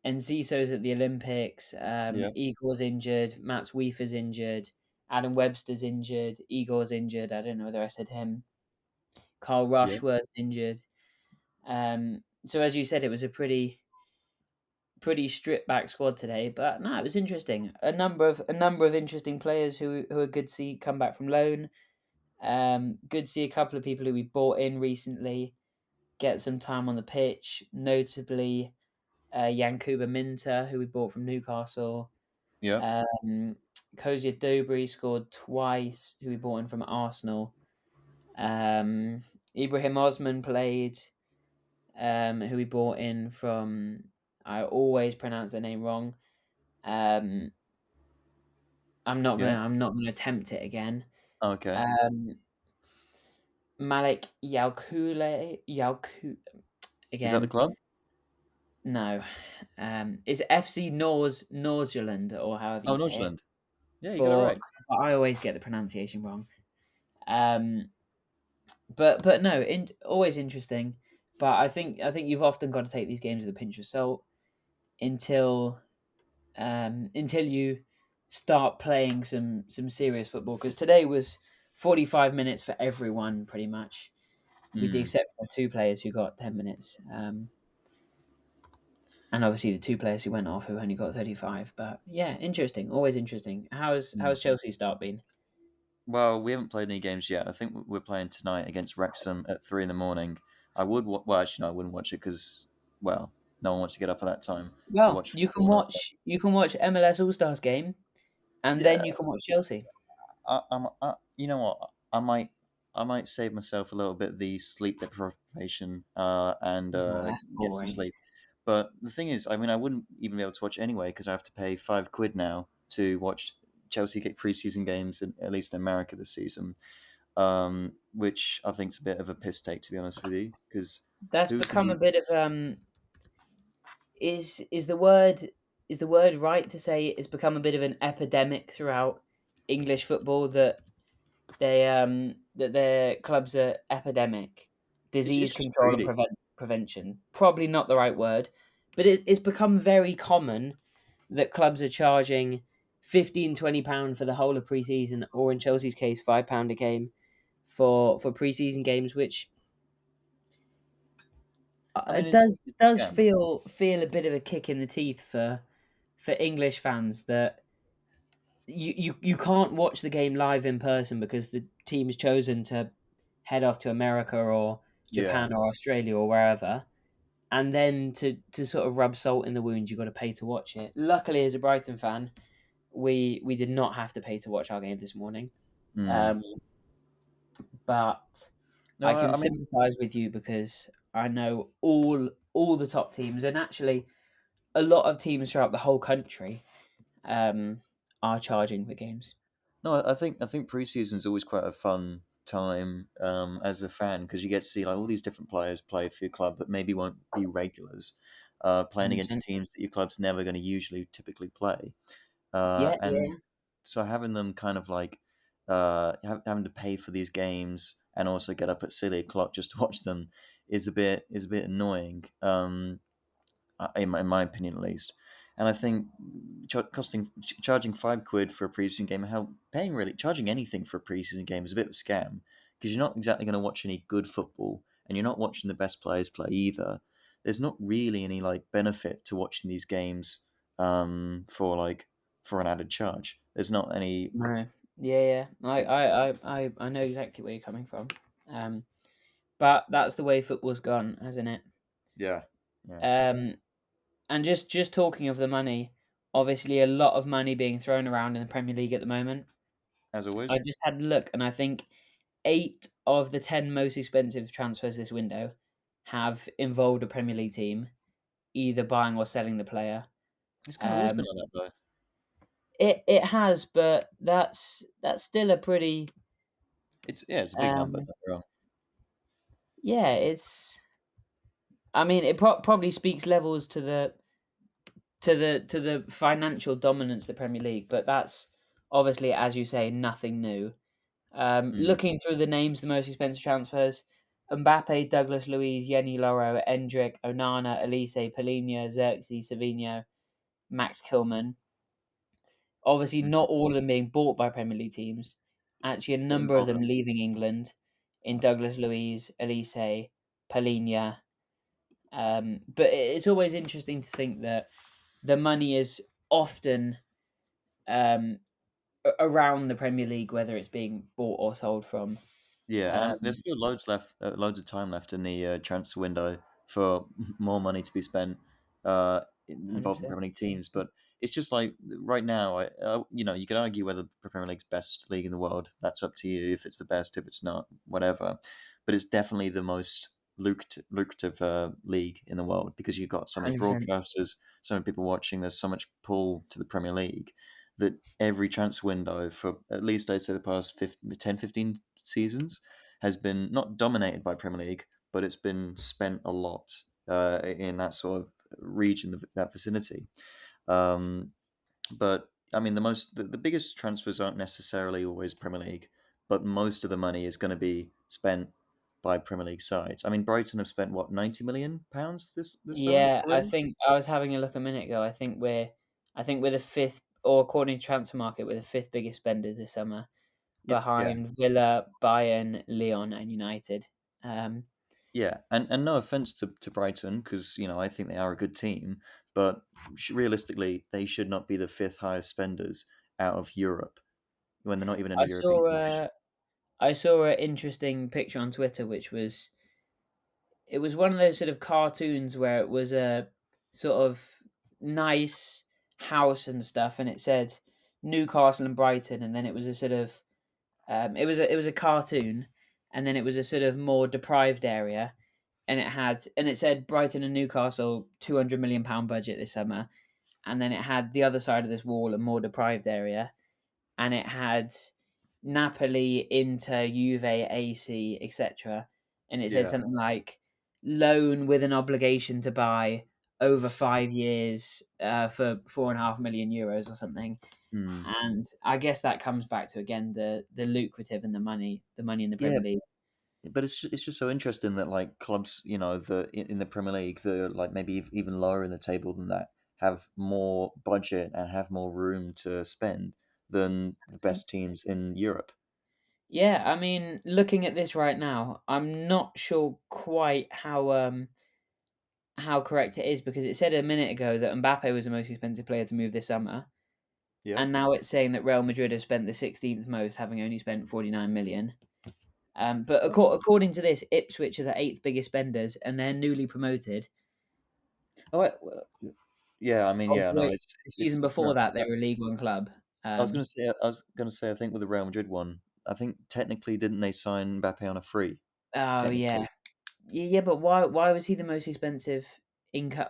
Enciso's at the Olympics.
yeah,
Igor's injured. Mats Weefer's injured. Adam Webster's injured. Igor's injured. I don't know the rest of him. Carl
yeah.
Rushworth's injured. So as you said, it was a pretty stripped back squad today, but no, it was interesting. A number of interesting players who are good to see come back from loan. Good to see a couple of people who we bought in recently get some time on the pitch, notably Yankuba Minter, who we bought from Newcastle.
Yeah,
Um, Kozia Dobry scored twice, who we bought in from Arsenal. Um, Ibrahim Osman played, who we bought in from. I always pronounce their name wrong. Um,
yeah.
I'm not gonna attempt it again.
Okay.
Um, Malik Yauku
Is that the
again.
club?
No, it's FC Nordsjælland or however
Oh,
you say it.
Nordland. Yeah, you got it
For
right.
but I always get the pronunciation wrong. Um, but no, always interesting. But I think you've often got to take these games with a pinch of salt until until you start playing some serious football. Because today was 45 minutes for everyone, pretty much, with the
Mm.
exception of two players who got 10 minutes. And obviously the two players who went off who only got 35. But yeah, interesting. Always interesting. How's
Mm.
Chelsea's start been?
Well, we haven't played any games yet. I think we're playing tonight against Wrexham at 3 in the morning. I would, well, actually, no, I wouldn't watch it because, well, no one wants to get up at that time to
Well,
watch
you can
football. No
watch
offense.
you can watch MLS All Stars game, and
Yeah,
then you can watch Chelsea.
you know what? I might save myself a little bit of the sleep deprivation, and
No, that's
get some
boring.
sleep. But the thing is, I mean, I wouldn't even be able to watch anyway because I have to pay £5 now to watch Chelsea get preseason games, at least in America this season. Which I think is a bit of a piss take, to be honest with you, because
That's
who's going to
become a
be?
bit of is the word right to say it's become a bit of an epidemic throughout English football that their clubs are epidemic,
It's
disease
just
control and
greedy.
prevention. Probably not the right word, but it's become very common that clubs are charging 15-20 pound for the whole of pre-season, or in Chelsea's case, £5 a game for pre-season games, which
I mean, it's a
does
scam.
feel a bit of a kick in the teeth for English fans that you can't watch the game live in person because the team has chosen to head off to America or
Yeah.
Japan or Australia or wherever, and then to sort of rub salt in the wound, you've got to pay to watch it. Luckily, as a Brighton fan, we did not have to pay to watch our game this morning.
Mm.
Um, but
No,
I can
I mean,
sympathise with you because I know all the top teams, and actually a lot of teams throughout the whole country um, are charging for games.
no, I think preseason is always quite a fun time as a fan because you get to see like all these different players play for your club that maybe won't be regulars, playing against
100%.
teams that your club's never going to usually typically play.
Yeah,
And
yeah.
so having them kind of like having to pay for these games and also get up at silly o'clock just to watch them is a bit annoying. In my opinion at least. And I think charging £5 for a preseason game, how paying really charging anything for a preseason game is a bit of a scam because you're not exactly going to watch any good football and you're not watching the best players play either. There's not really any like benefit to watching these games for like for an added charge. There's not any.
No. Yeah, yeah. I know exactly where you're coming from. Um, but that's the way football's gone, hasn't it?
Yeah, yeah,
Um, and just talking of the money, obviously a lot of money being thrown around in the Premier League at the moment.
as
I
always.
just had a look, and I think 8 of the 10 most expensive transfers this window have involved a Premier League team, either buying or selling the player.
It's kind of always been
Um,
like that though.
it has, but that's still a pretty
It's yeah, it's a big number. Don't
um,
get me wrong.
yeah. It's I mean it probably speaks levels to the financial dominance of the Premier League, but that's obviously, as you say, nothing new.
Mm,
Looking through the names, the most expensive transfers: Mbappe, Douglas Luiz, Yeni Loro, Endrick, Onana, Elise, Polina, Xerxes, Savino, Max Kilman. Obviously,
mm.
not all of them being bought by Premier League teams. Actually, a
But
number of them
involvement.
leaving England in Douglas Luiz, Elise, Polina. But it's always interesting to think that the money is often um, around the Premier League, whether it's being bought or sold from.
Yeah, and there's
Um,
still loads of time left in the transfer window for more money to be spent involving
100%.
Premier League teams. But it's just like right now, you know, you could argue whether the Premier League's best league in the world. That's up to you. If it's the best, if it's not, whatever. But it's definitely the most lucrative league in the world because you've got so many
100%.
broadcasters, so many people watching. There's so much pull to the Premier League that every transfer window for at least I'd say the past 10, 15 seasons has been not dominated by Premier League, but it's been spent a lot in that sort of region, that vicinity. Um, but I mean, the biggest transfers aren't necessarily always Premier League, but most of the money is going to be spent. by Premier League sides. I mean, Brighton have spent what, £90 million this summer
Yeah, I
already?
think I was having a look a minute ago. I think we're the fifth, or according to Transfer Market, we're the fifth biggest spenders this summer,
Yeah,
behind Villa, Bayern, Lyon, and United. Um,
yeah, and no offense to Brighton, because I think they are a good team, but realistically, they should not be the fifth highest spenders out of Europe when they're not even in a
I
European
saw
competition.
a I saw an interesting picture on Twitter, which was it was one of those sort of cartoons where it was a sort of nice house and stuff, and it said Newcastle and Brighton, and then it was a sort of it was a cartoon, and then it was a sort of more deprived area, and it said Brighton and Newcastle £200 million budget this summer, and then it had the other side of this wall a more deprived area, and it had Napoli, Inter, Juve, AC, etc. And it said
Yeah.
something like loan with an obligation to buy over 5 years for €4.5 million or something.
Hmm.
And I guess that comes back to again the lucrative and the money in the
Yeah,
Premier League.
but it's just so interesting that like clubs, in the Premier League, the like maybe even lower in the table than that, have more budget and have more room to spend than the best teams in Europe.
Yeah, I mean, looking at this right now, I'm not sure quite how correct it is because it said a minute ago that Mbappe was the most expensive player to move this summer,
Yeah.
and now it's saying that Real Madrid have spent the 16th most, having only spent 49 million. But
That's,
according to this, Ipswich are the eighth biggest spenders, and they're newly promoted.
oh, yeah. I mean,
Of
yeah. No,
which
it's
the
it's,
season
it's no.
before that they were a League One club. Um,
I was gonna say, I think with the Real Madrid one, I think technically didn't they sign Mbappe on a free?
oh yeah,
Technically,
yeah. But why was he the most expensive?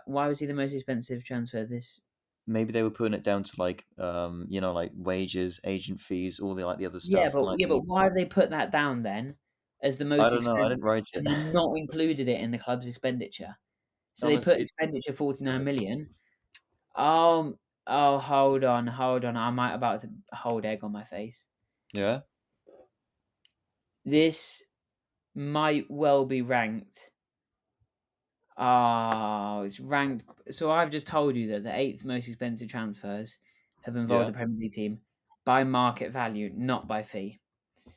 Why was he the most expensive transfer this?
maybe they were putting it down to like like wages, agent fees, all the other
Yeah,
stuff,
but
and like
yeah, but why have they put that down then as the
I
most
don't know. I didn't
expensive
write it.
and then not included it in the club's expenditure? So they
Honestly,
put
it's
expenditure 49 million. Um, oh, hold on. I might about to hold egg on my face.
yeah,
This might well be ranked. Oh, it's ranked. So I've just told you that the eighth most expensive transfers have involved
yeah.
a Premier League team by market value, not by fee.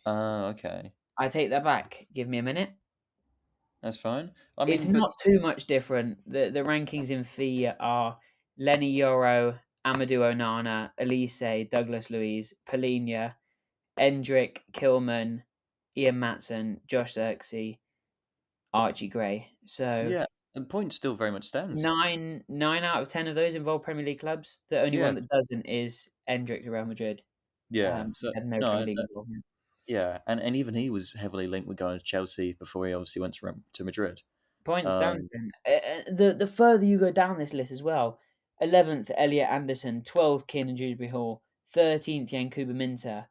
Okay,
I take that back. Give me a minute.
that's fine. I
It's
mean, but
not too much different. The rankings in fee are Lenny Yoro, Amadou Onana, Elise, Douglas Luiz, Polina, Endrick, Kilman, Ian Matson, Josh Xerxes, Archie Gray. So
yeah, the point still very much stands.
nine out of 10 of those involve Premier League clubs. The only one that
Yes,
doesn't is Endrick to Real Madrid.
yeah. So
He had no
no,
Premier League involvement.
yeah, and even he was heavily linked with going to Chelsea before he obviously went to Madrid.
Point stands
Um,
then. The further you go down this list as well, 11th Elliot Anderson, 12th Kiernan Dewsbury Hall, 13th Yankuba Minter.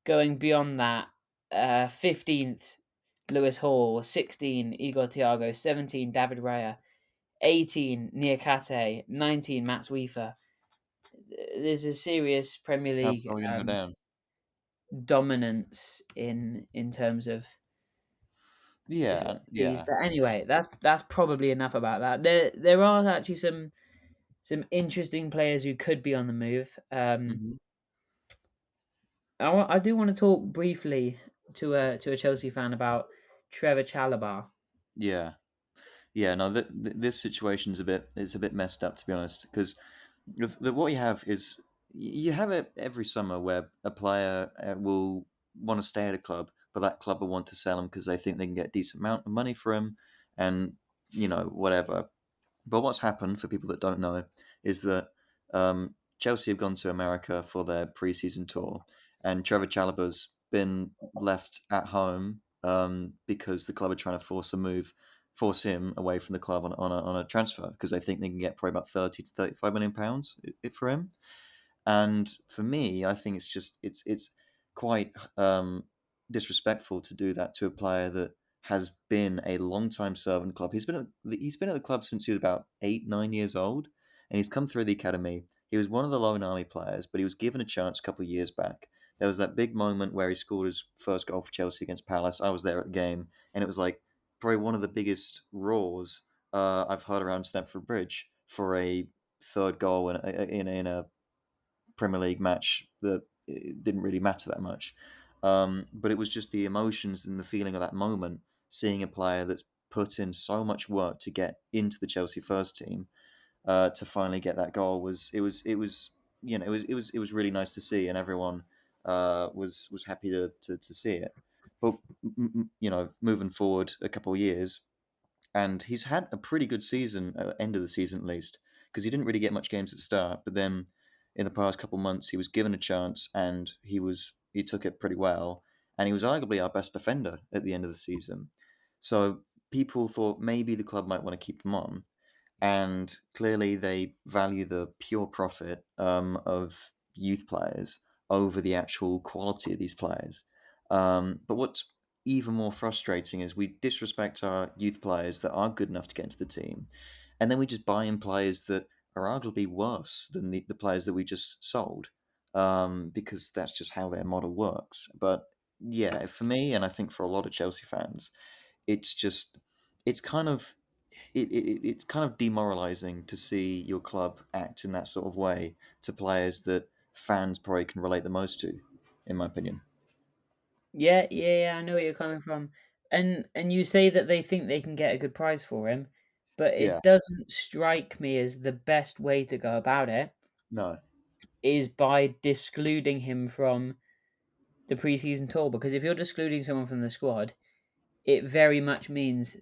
Going beyond that, 15th Lewis Hall, 16 Igor Thiago, 17 David Raya, 18 Niakate, 19 Mats Wiefer. There's a serious Premier
how
League
far are we gonna go down?
dominance in terms of
Yeah,
fees.
yeah.
But anyway, that's probably enough about that. There are actually some interesting players who could be on the move.
Hmm.
I do want to talk briefly to a Chelsea fan about Trevor Chalobah.
Yeah, yeah. No, this situation's it's a bit messed up, to be honest, because what you have is you have it every summer where a player will want to stay at a club, but that club will want to sell him because they think they can get a decent amount of money for him, and whatever. But what's happened, for people that don't know, is that Chelsea have gone to America for their preseason tour, and Trevor Chalobah's been left at home because the club are trying to force him away from the club on a transfer because they think they can get probably about 30 to 35 million pounds for him. And for me, I think it's quite disrespectful to do that to a player that has been a long time servant club. He's been at the club since he was about 8 9 years old, and he's come through the academy. He was one of the loan army players, but he was given a chance a couple of years back. There was that big moment where he scored his first goal for Chelsea against Palace. I was there at the game, and it was like probably one of the biggest roars I've heard around Stamford Bridge for a third goal in a Premier League match that it didn't really matter that much. But it was just the emotions and the feeling of that moment, seeing a player that's put in so much work to get into the Chelsea first team to finally get that goal was it was really nice to see, and everyone was happy to see it. But moving forward a couple of years, and he's had a pretty good season at the end of the season at least, because he didn't really get much games at the start, but then in the past couple of months he was given a chance and he took it pretty well, and he was arguably our best defender at the end of the season. So people thought maybe the club might want to keep him on, and clearly they value the pure profit of youth players over the actual quality of these players. But what's even more frustrating is we disrespect our youth players that are good enough to get into the team, and then we just buy in players that are arguably worse than the players that we just sold, because that's just how their model works. But yeah, for me, and I think for a lot of Chelsea fans, it's just it's kind of it's kind of demoralizing to see your club act in that sort of way to players that fans probably can relate the most to, in my opinion.
Yeah, yeah, yeah, I know where you're coming from. And you say that they think they can get a good price for him, but
Yeah.
it doesn't strike me as the best way to go about it
No.
is by discluding him from the preseason tour. Because if you're discluding someone from the squad, it very much means,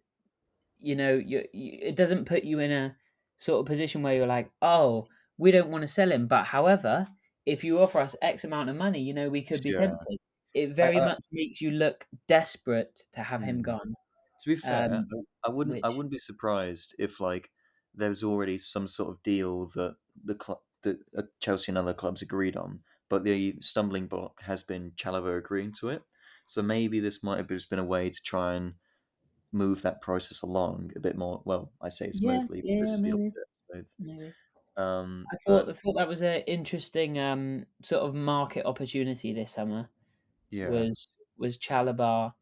it doesn't put you in a sort of position where you're like, oh, we don't want to sell him, but however, if you offer us X amount of money, we could be
Yeah.
tempted. It
I,
very
I
much makes you look desperate to have him
hmm.
gone.
To be fair,
Um,
I
which
wouldn't be surprised if like there's already some sort of deal that Chelsea and other clubs agreed on, but the stumbling block has been Chalobah agreeing to it. So maybe this might have just been a way to try and move that process along a bit more. Well, I say
yeah,
smoothly, but this
yeah,
is the
maybe,
opposite of smooth.
maybe.
But
I thought that was an interesting sort of market opportunity this summer.
yeah,
Was Chalabar.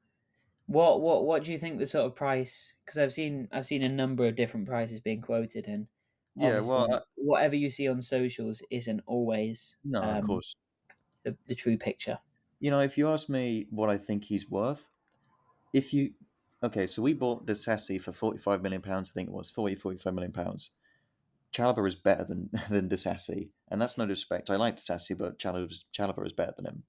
What do you think the sort of price? Because I've seen a number of different prices being quoted, and
yeah. Well,
obviously whatever you see on socials isn't always
no, of course.
the true picture.
If you ask me what I think he's worth, if you okay, so we bought Disassi for £45 million. I think it was 45 million pounds. Chalobah is better than than Disassi, and that's no disrespect. I like Disassi, but Chalobah is better than him.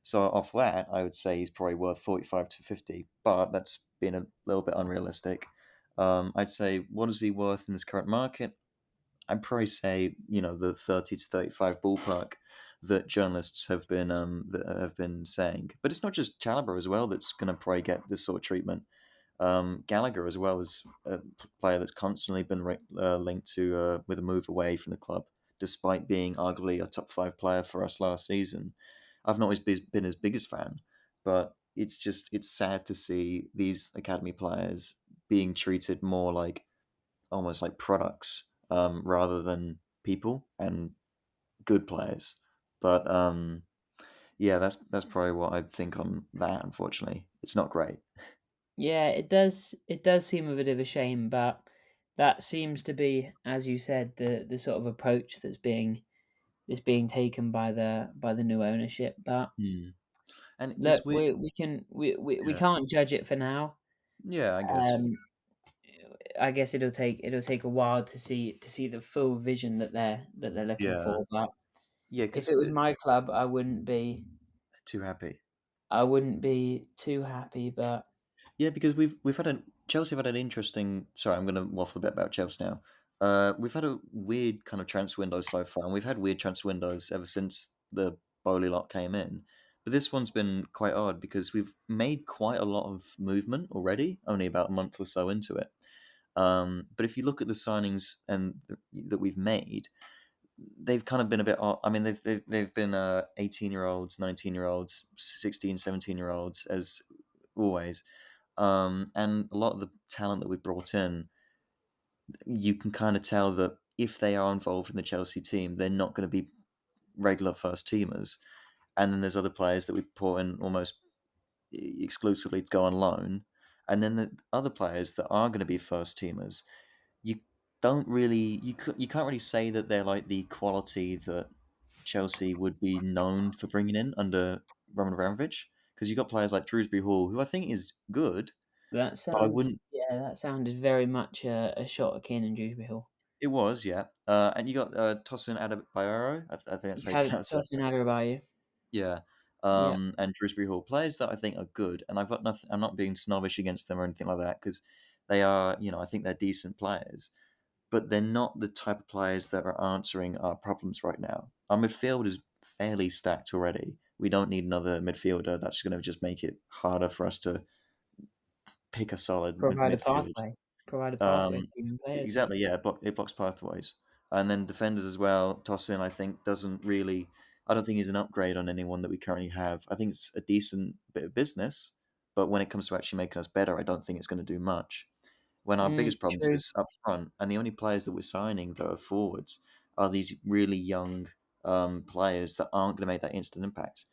So off that, I would say he's probably worth 45 to 50, but that's been a little bit unrealistic. I'd say what is he worth in this current market? I'd probably say the 30 to 35 ballpark that journalists have been saying. But it's not just Chalobah as well that's going to probably get this sort of treatment. Gallagher as well is a player that's constantly been linked to with a move away from the club, despite being arguably a top five player for us last season. I've not always been his biggest fan, but it's sad to see these academy players being treated more like almost like products rather than people and good players. But yeah, that's probably what I think on that. Unfortunately, it's not great.
Yeah, it does. It does seem a bit of a shame, but that seems to be, as you said, the sort of approach that's being taken by the new ownership. But
Hmm. And
look,
it's weird.
we
Yeah,
can't judge it for now.
yeah, I guess.
Um, I guess it'll take a while to see the full vision that they're looking
Yeah,
for. But
yeah,
if
because
it was my club,
too happy.
I wouldn't be too happy. But
Yeah, because we've had a Chelsea have had an interesting. Sorry, I'm going to waffle a bit about Chelsea now. We've had a weird kind of transfer window so far, and we've had weird transfer windows ever since the Bowley lot came in. But this one's been quite odd because we've made quite a lot of movement already, only about a month or so into it. But if you look at the signings that we've made, they've kind of been a bit odd. I mean, they've been 18-year-olds, 19-year-olds, 16, 17-year-olds as always. And a lot of the talent that we brought in, you can kind of tell that if they are involved in the Chelsea team, they're not going to be regular first teamers. and then there's other players that we brought in almost exclusively to go on loan, and then the other players that are going to be first teamers. You don't really you can't really say that they're like the quality that Chelsea would be known for bringing in under Roman Abramovich, because you got players like Shrewsbury Hall, who I think is good,
That
but I
sounds
wouldn't.
yeah, that sounded very much a shot at Keane and Dewsbury Hall.
It was, yeah, and you got Tosin Adebayor. I think that's how you pronounce it.
Tosin Adarabioyo.
Yeah,
Yeah.
and Shrewsbury Hall, players that I think are good, and I've got nothing. I'm not being snobbish against them or anything like that, because they are, I think they're decent players, but they're not the type of players that are answering our problems right now. Our midfield is fairly stacked already. We don't need another midfielder. That's going to just make it harder for us to pick a solid
Provide a
midfield.
pathway. Provide a pathway
Um,
for young players, yeah.
exactly, yeah. It blocks pathways, and then defenders as well. Tosin, I think, doesn't really. I don't think he's an upgrade on anyone that we currently have. I think it's a decent bit of business, but when it comes to actually making us better, I don't think it's going to do much. When our biggest problems
True.
is up front, and the only players that we're signing that are forwards are these really young players that aren't going to make that instant impact.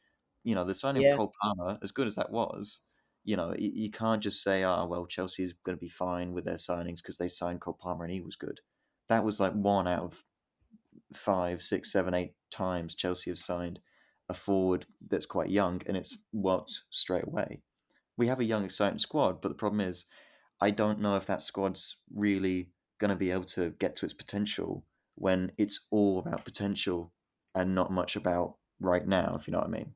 The signing of
Yeah.
Cole Palmer, as good as that was, you can't just say, "Ah, well, Chelsea's going to be fine with their signings because they signed Cole Palmer and he was good." That was like one out of five, six, seven, 8 times Chelsea have signed a forward that's quite young, and it's worked straight away. We have a young, exciting squad, but the problem is I don't know if that squad's really going to be able to get to its potential when it's all about potential and not much about right now, if you know what I mean.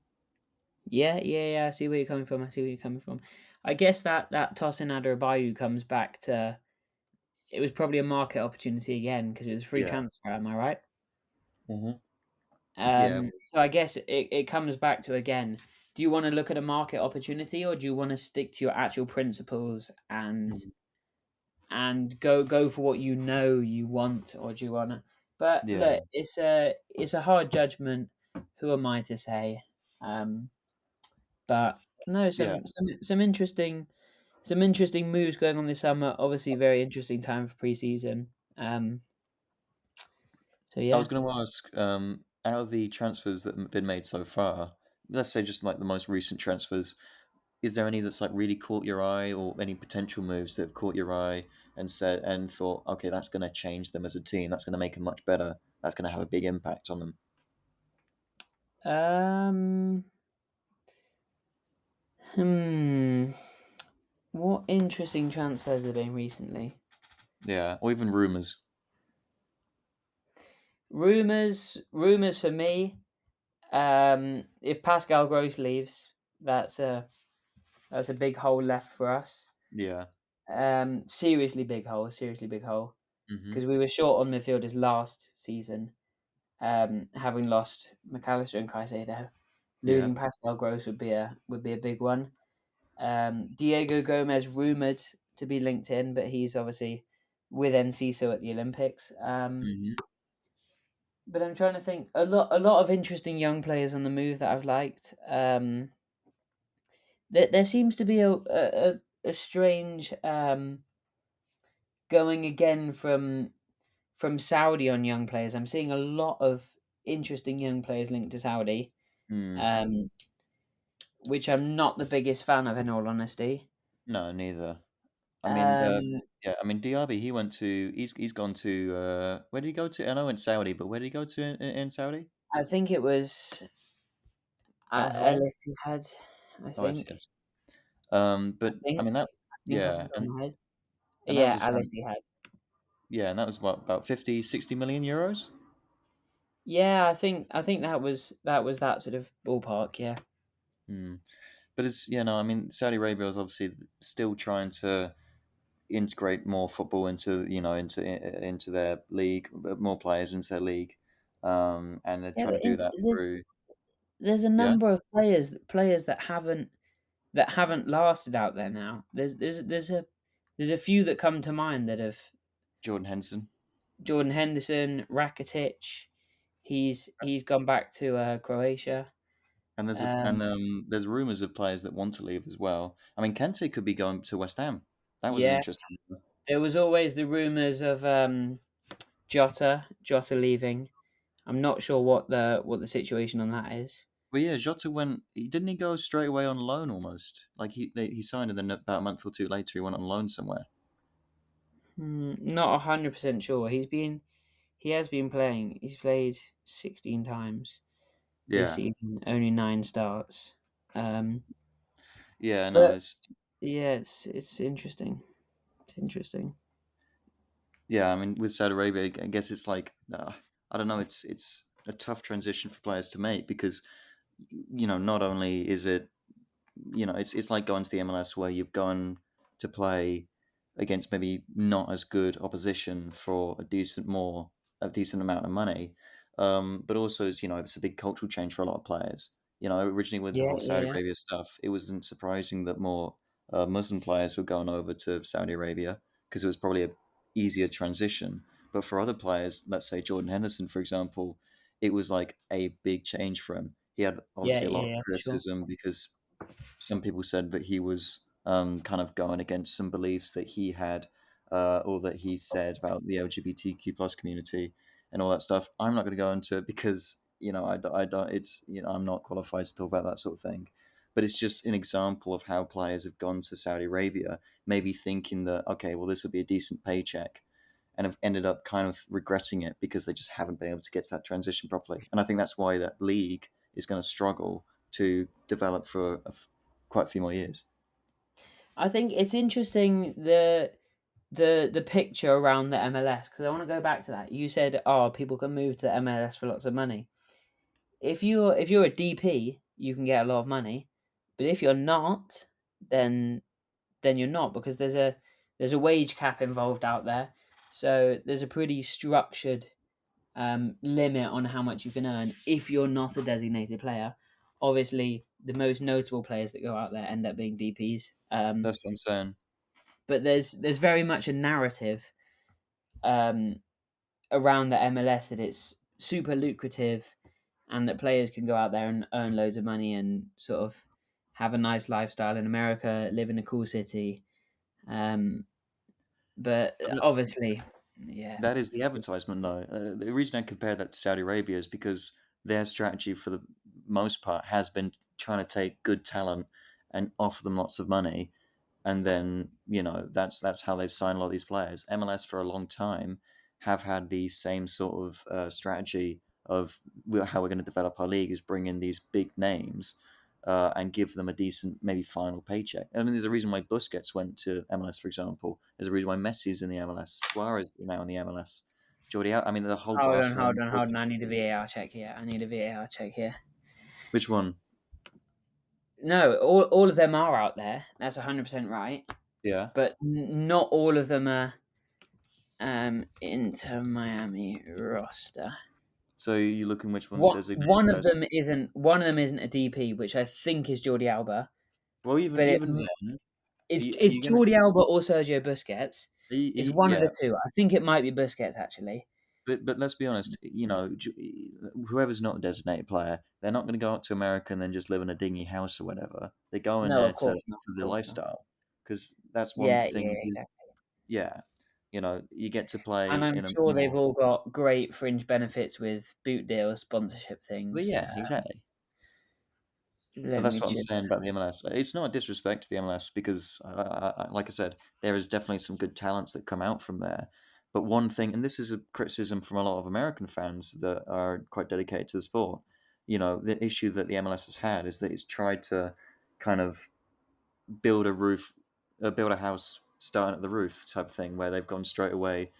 Yeah, yeah, yeah. I see where you're coming from. I see where you're coming from. I guess that Tosin Adarabioyo comes back to it was probably a market opportunity again because it was a free
Yeah.
transfer, am I right?
Hmm. Yeah.
So I guess it comes back to again, do you want to look at a market opportunity or do you want to stick to your actual principles
Mhm.
and go for what you know you want, or do you want to? But
Yeah.
look, it's a hard judgment. Who am I to say? Um, but no,
Yeah.
some interesting moves going on this summer. Obviously, very interesting time for preseason. So
I
yeah.
was going to ask, out of the transfers that have been made so far, let's say just like the most recent transfers, is there any that's like really caught your eye, or any potential moves that have caught your eye and said and thought, okay, that's going to change them as a team. That's going to make them much better. That's going to have a big impact on them.
Um. Hmm. What interesting transfers have been recently?
Yeah, or even rumors.
Rumors for me. If Pascal Gross leaves, that's a big hole left for us.
Yeah.
Seriously big hole.
Hmm.
Because we were short on midfielders last season. Having lost McAllister and Caicedo,
Yeah.
losing Pascal Gross would be a big one. Diego Gomez rumored to be linked in, but he's obviously with Enciso at the Olympics.
Hmm.
But I'm trying to think. A lot of interesting young players on the move that I've liked. There seems to be a strange going again from Saudi on young players. I'm seeing a lot of interesting young players linked to Saudi,
Mm.
um, which I'm not the biggest fan of, in all honesty.
No, neither. I mean,
Um,
yeah. I mean, Diaby. He's gone to. Where did he go to? I know in Saudi, but where did he go to in Saudi?
I think it was
Al
El
Hilal.
Ittihad. I
Oh, I see.
think.
Yes.
I
But I
think.
mean that.
I think off the
Yeah,
top of my head.
and that was
Yeah,
a
Al
sign.
Ittihad.
Yeah, and that was what, about 50, 60 million euros.
Yeah, I think that was that sort of ballpark. Yeah.
Hmm. But it's, no. I mean, Saudi Arabia is obviously still trying to integrate more football into their league, more players into their league, and they're
Yeah,
trying
but
to do that through.
there's a
Yeah,
number of players that haven't lasted out there now. There's a few that come to mind that have
Jordan Henderson.
Jordan Henderson, Rakitic. He's gone back to Croatia.
And
Um,
there's rumors of players that want to leave as well. I mean, Kante could be going to West Ham. That was an
yeah,
interesting.
there was always the rumors of Jota leaving. I'm not sure what the situation on that is.
Well, yeah, Jota went. Didn't he go straight away on loan almost? Like he signed and then about a month or two later he went on loan somewhere.
Not 100% sure. He has been playing. He's played 16 times this
Yeah,
season, only 9 starts. Um,
yeah, no,
but
it's
yeah, it's interesting. It's interesting.
yeah. I mean, with Saudi Arabia, I guess it's like I don't know. It's a tough transition for players to make because not only is it it's like going to the MLS where you've gone to play against maybe not as good opposition for a decent amount of money, but also it's a big cultural change for a lot of players. Originally with the
Yeah,
whole
yeah,
Saudi
yeah.
Arabia stuff, it wasn't surprising that more Muslim players were going over to Saudi Arabia because it was probably a easier transition. But for other players, let's say Jordan Henderson, for example, it was like a big change for him. He had
Yeah,
obviously a lot
yeah,
of
yeah, for sure.
criticism because some people said that he was kind of going against some beliefs that he had or that he said about the LGBTQ plus community and all that stuff. I'm not going to go into it because I don't. It's I'm not qualified to talk about that sort of thing. But it's just an example of how players have gone to Saudi Arabia, maybe thinking that okay, well, this will be a decent paycheck, and have ended up kind of regretting it because they just haven't been able to get to that transition properly. And I think that's why that league is going to struggle to develop for quite a few more years.
I think it's interesting the picture around the MLS because I want to go back to that. You said, "Oh, people can move to the MLS for lots of money." If you're a DP, you can get a lot of money, but if you're not, then you're not because there's a wage cap involved out there. So there's a pretty structured limit on how much you can earn if you're not a designated player. Obviously, the most notable players that go out there end up being DPs.
That's what I'm saying.
But there's very much a narrative um, around the MLS that it's super lucrative and that players can go out there and earn loads of money and sort of have a nice lifestyle in America, live in a cool city. Um, but
But
obviously, yeah,
that is the advertisement, though. The reason I compare that to Saudi Arabia is because their strategy, for the most part, has been trying to take good talent and offer them lots of money, and then that's how they've signed a lot of these players. MLS for a long time have had the same sort of strategy of how we're going to develop our league is bring in these big names and give them a decent maybe final paycheck. I mean, there's a reason why Busquets went to MLS, for example. There's a reason why Messi's in the MLS, Suarez is now in the MLS. I mean, the whole
hold on,
Barcelona
hold on, hold on.
process.
I need a VAR check here. I need a VAR check here.
Which one?
No, all of them are out there. That's 100% right.
Yeah.
But not all of them are Inter Miami roster.
So you looking which one's
What
designated players?
one of them isn't a DP, which I think is Jordi Alba.
Well, even
But
even then,
it's
you're gonna.
Jordi Alba or Sergio Busquets. It's one of
Yeah,
the two. I think it might be Busquets actually.
but let's be honest. Whoever's not a designated player, they're not going to go out to America and then just live in a dingy house or whatever. They go in
No,
there
of
to
course not.
for
Of
the
course not.
lifestyle because that's one
Yeah,
thing.
yeah, exactly.
Yeah, you get to play
And I'm
in a
sure they've
more.
all got great fringe benefits with boot deals, sponsorship
But
things.
yeah, exactly. But
Let
that's
me
what I'm
just.
saying about the MLS. It's not a disrespect to the MLS because, like I said, there is definitely some good talents that come out from there. But one thing, and this is a criticism from a lot of American fans that are quite dedicated to the sport, the issue that the MLS has had is that it's tried to kind of build a roof, build a house starting at the roof type of thing, where they've gone straight away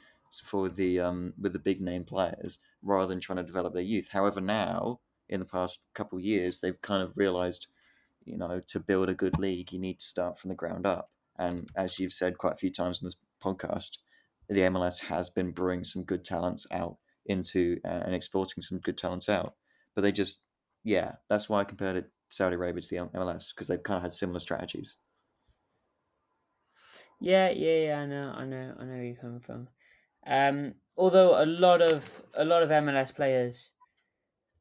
for the with the big name players rather than trying to develop their youth. However, now in the past couple of years, they've kind of realized to build a good league, you need to start from the ground up. And as you've said quite a few times in this podcast, the MLS has been brewing some good talents out into and exporting some good talents out. But they just, yeah, that's why I compared it Saudi Arabia to the MLS because they've kind of had similar strategies.
Yeah, yeah, yeah. I know where you're coming from. Although a lot of MLS players,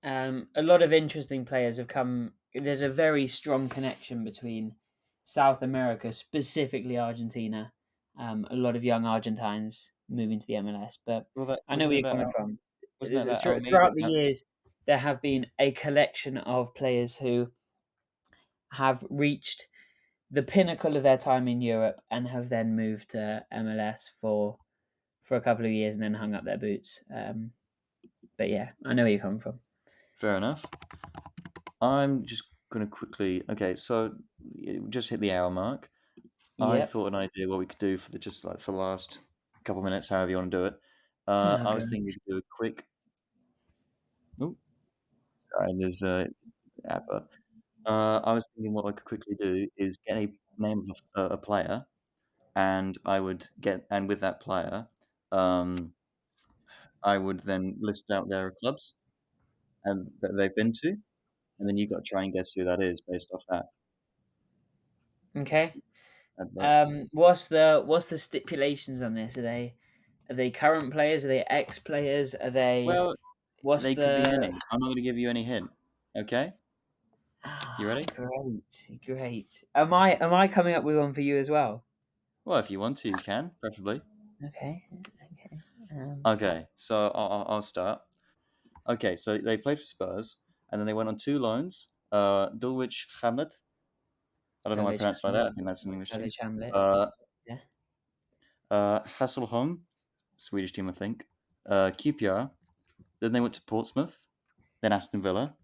a lot of interesting players have come. There's a very strong connection between South America, specifically Argentina. A lot of young Argentines moving to the MLS, but
Well, that
I know where
wasn't it
you're
that
coming from.
wasn't that that
Throughout
Almeida?
the years. there have been a collection of players who have reached the pinnacle of their time in Europe and have then moved to MLS for a couple of years and then hung up their boots. But yeah, I know where you're coming from.
Fair enough. I'm just gonna quickly. Okay, so it just hit the hour mark. I
Yep.
thought an idea what we could do for the just like for the last couple minutes, however you want to do it.
Oh,
I was
God.
thinking we could do a quick. Oh, sorry, there's a advert. I was thinking what I could quickly do is get a name of a player, and I would get and with that player, um, I would then list out their clubs and that they've been to, and then you've got to try and guess who that is based off that
Okay.
advert.
What's the stipulations on this? Are they current players? Are they ex players? Are they
Well,
what's
they could be
the
any. I'm not going to give you any hint. Okay, you
ah
ready?
great. Am I coming up with one for you as well?
Well, if you want to, you can, preferably.
Okay. Okay.
Okay, so I'll start. Okay, so they played for Spurs, and then they went on two loans. Dulwich Hamlet. I don't know why I
Dulwich
pronounced it like that. I
Hamlet.
think that's an English team.
Dulwich Hamlet.
Uh,
Yeah.
Hasselholm, Swedish team, I think. QPR. Then they went to Portsmouth. Then Aston Villa.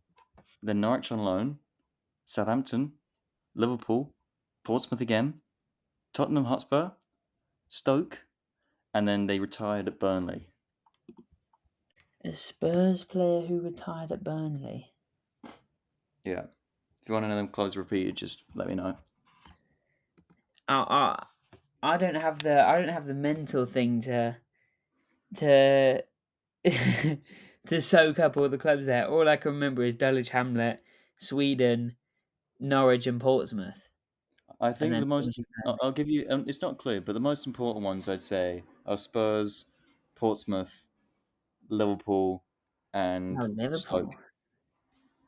Then Norwich on loan. Southampton. Liverpool. Portsmouth again. Tottenham Hotspur. Stoke. And then they retired at Burnley.
A Spurs player who retired at Burnley.
Yeah. If you want to know them close repeated, just let me know.
I I don't have the mental thing to to soak up all the clubs there. All I can remember is Dulwich Hamlet, Sweden, Norwich, and Portsmouth,
I
and
think
then
the most,
obviously
I'll give you, it's not clear, but the most important ones I'd say are Spurs, Portsmouth, Liverpool,
oh,
and Stoke.
Liverpool.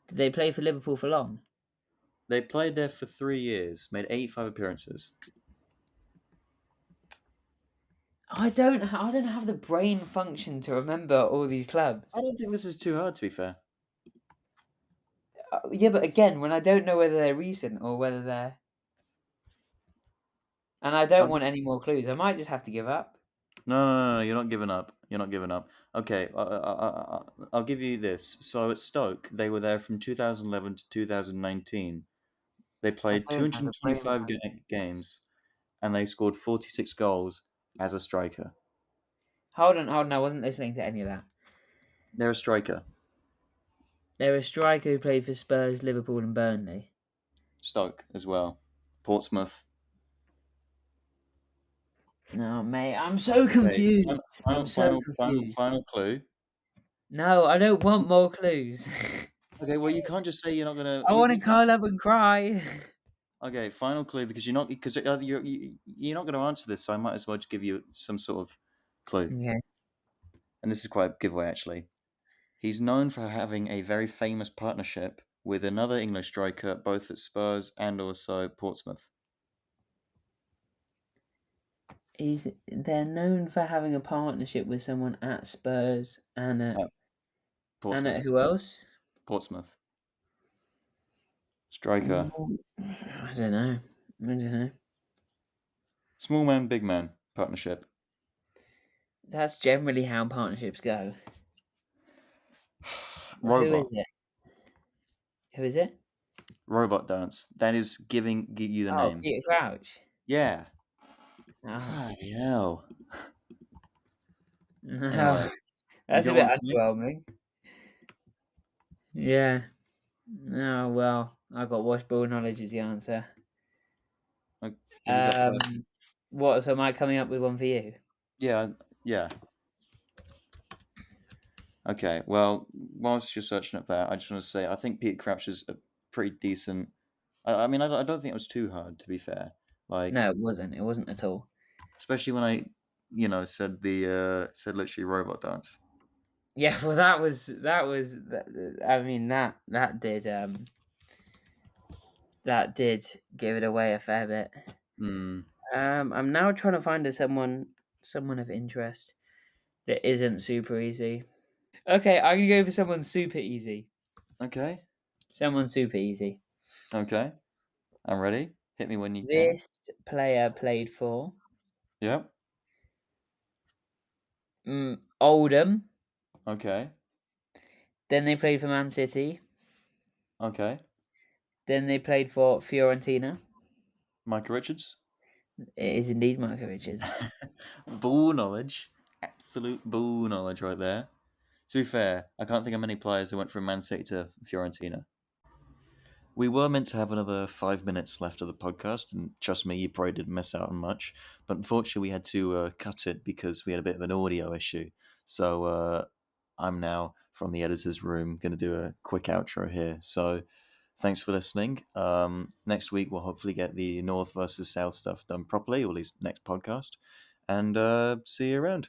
Did they play for Liverpool for long?
They played there for 3 years, made 85 appearances.
I don't have the brain function to remember all these
I
clubs.
don't think this is too hard, to be fair.
Yeah, but again, when I don't know whether they're recent or whether they're, and I don't
I'll,
want any more clues, I might just have to give up.
no, you're not giving up. You're not giving up. Okay, I'll give you this. So at Stoke, they were there from 2011 to 2019. They
I
played
don't have the brain
225
function.
games, and they scored 46 goals as a striker.
Hold on, I wasn't listening to any of that.
They're a striker.
They're a striker who played for Spurs, Liverpool, and Burnley.
Stoke as well. Portsmouth.
No, mate, I'm so
Okay,
confused. I'm so confused.
final clue.
No, I don't want more clues.
Okay, well you can't just say you're not gonna.
I want to
You can't
curl
just.
up and cry.
Okay, final clue because you're not gonna answer this, so I might as well just give you some sort of clue.
Yeah.
And this is quite a giveaway actually. He's known for having a very famous partnership with another English striker, both at Spurs and also Portsmouth.
They're known for having a partnership with someone at Spurs
Uh,
and at
Portsmouth.
who else?
Portsmouth. Striker.
I don't know. I don't know.
Small man, big man partnership.
That's generally how partnerships go. Who is
Robot.
it? Who is it?
Robot dance. That is giving you the
Oh,
name.
Peter Crouch.
Yeah.
Ah,
Bloody hell.
no,
Anyway, you
that's a
got
bit
one for me?
underwhelming. Yeah. Oh well, I got washball knowledge is the answer.
Have you got
What? So am I coming up with one for you?
yeah, yeah. Okay. Well, whilst you're searching up that, I just want to say I think Peter Crouch is a pretty decent. I mean, I don't think it was too hard to be fair. Like,
No, it wasn't. It wasn't at all.
especially when said said literally robot dance.
Yeah, well, I mean, that did give it away a fair bit.
Hmm.
I'm now trying to find someone of interest that isn't super easy. Okay, I'm gonna go for someone super easy.
Okay.
Someone super easy.
Okay. I'm ready. Hit me when you can.
This player played for
Yep.
Oldham.
Okay.
Then they played for Man City.
Okay.
Then they played for Fiorentina.
Micah Richards.
It is indeed Michael Richards.
Ball knowledge. Absolute ball knowledge right there. To be fair, I can't think of many players who went from Man City to Fiorentina. We were meant to have another 5 minutes left of the podcast, and trust me, you probably didn't miss out on much. But unfortunately, we had to cut it because we had a bit of an audio issue. So I'm now from the editor's room going to do a quick outro here. So thanks for listening. Next week, we'll hopefully get the North versus South stuff done properly, or at least next podcast. And see you around.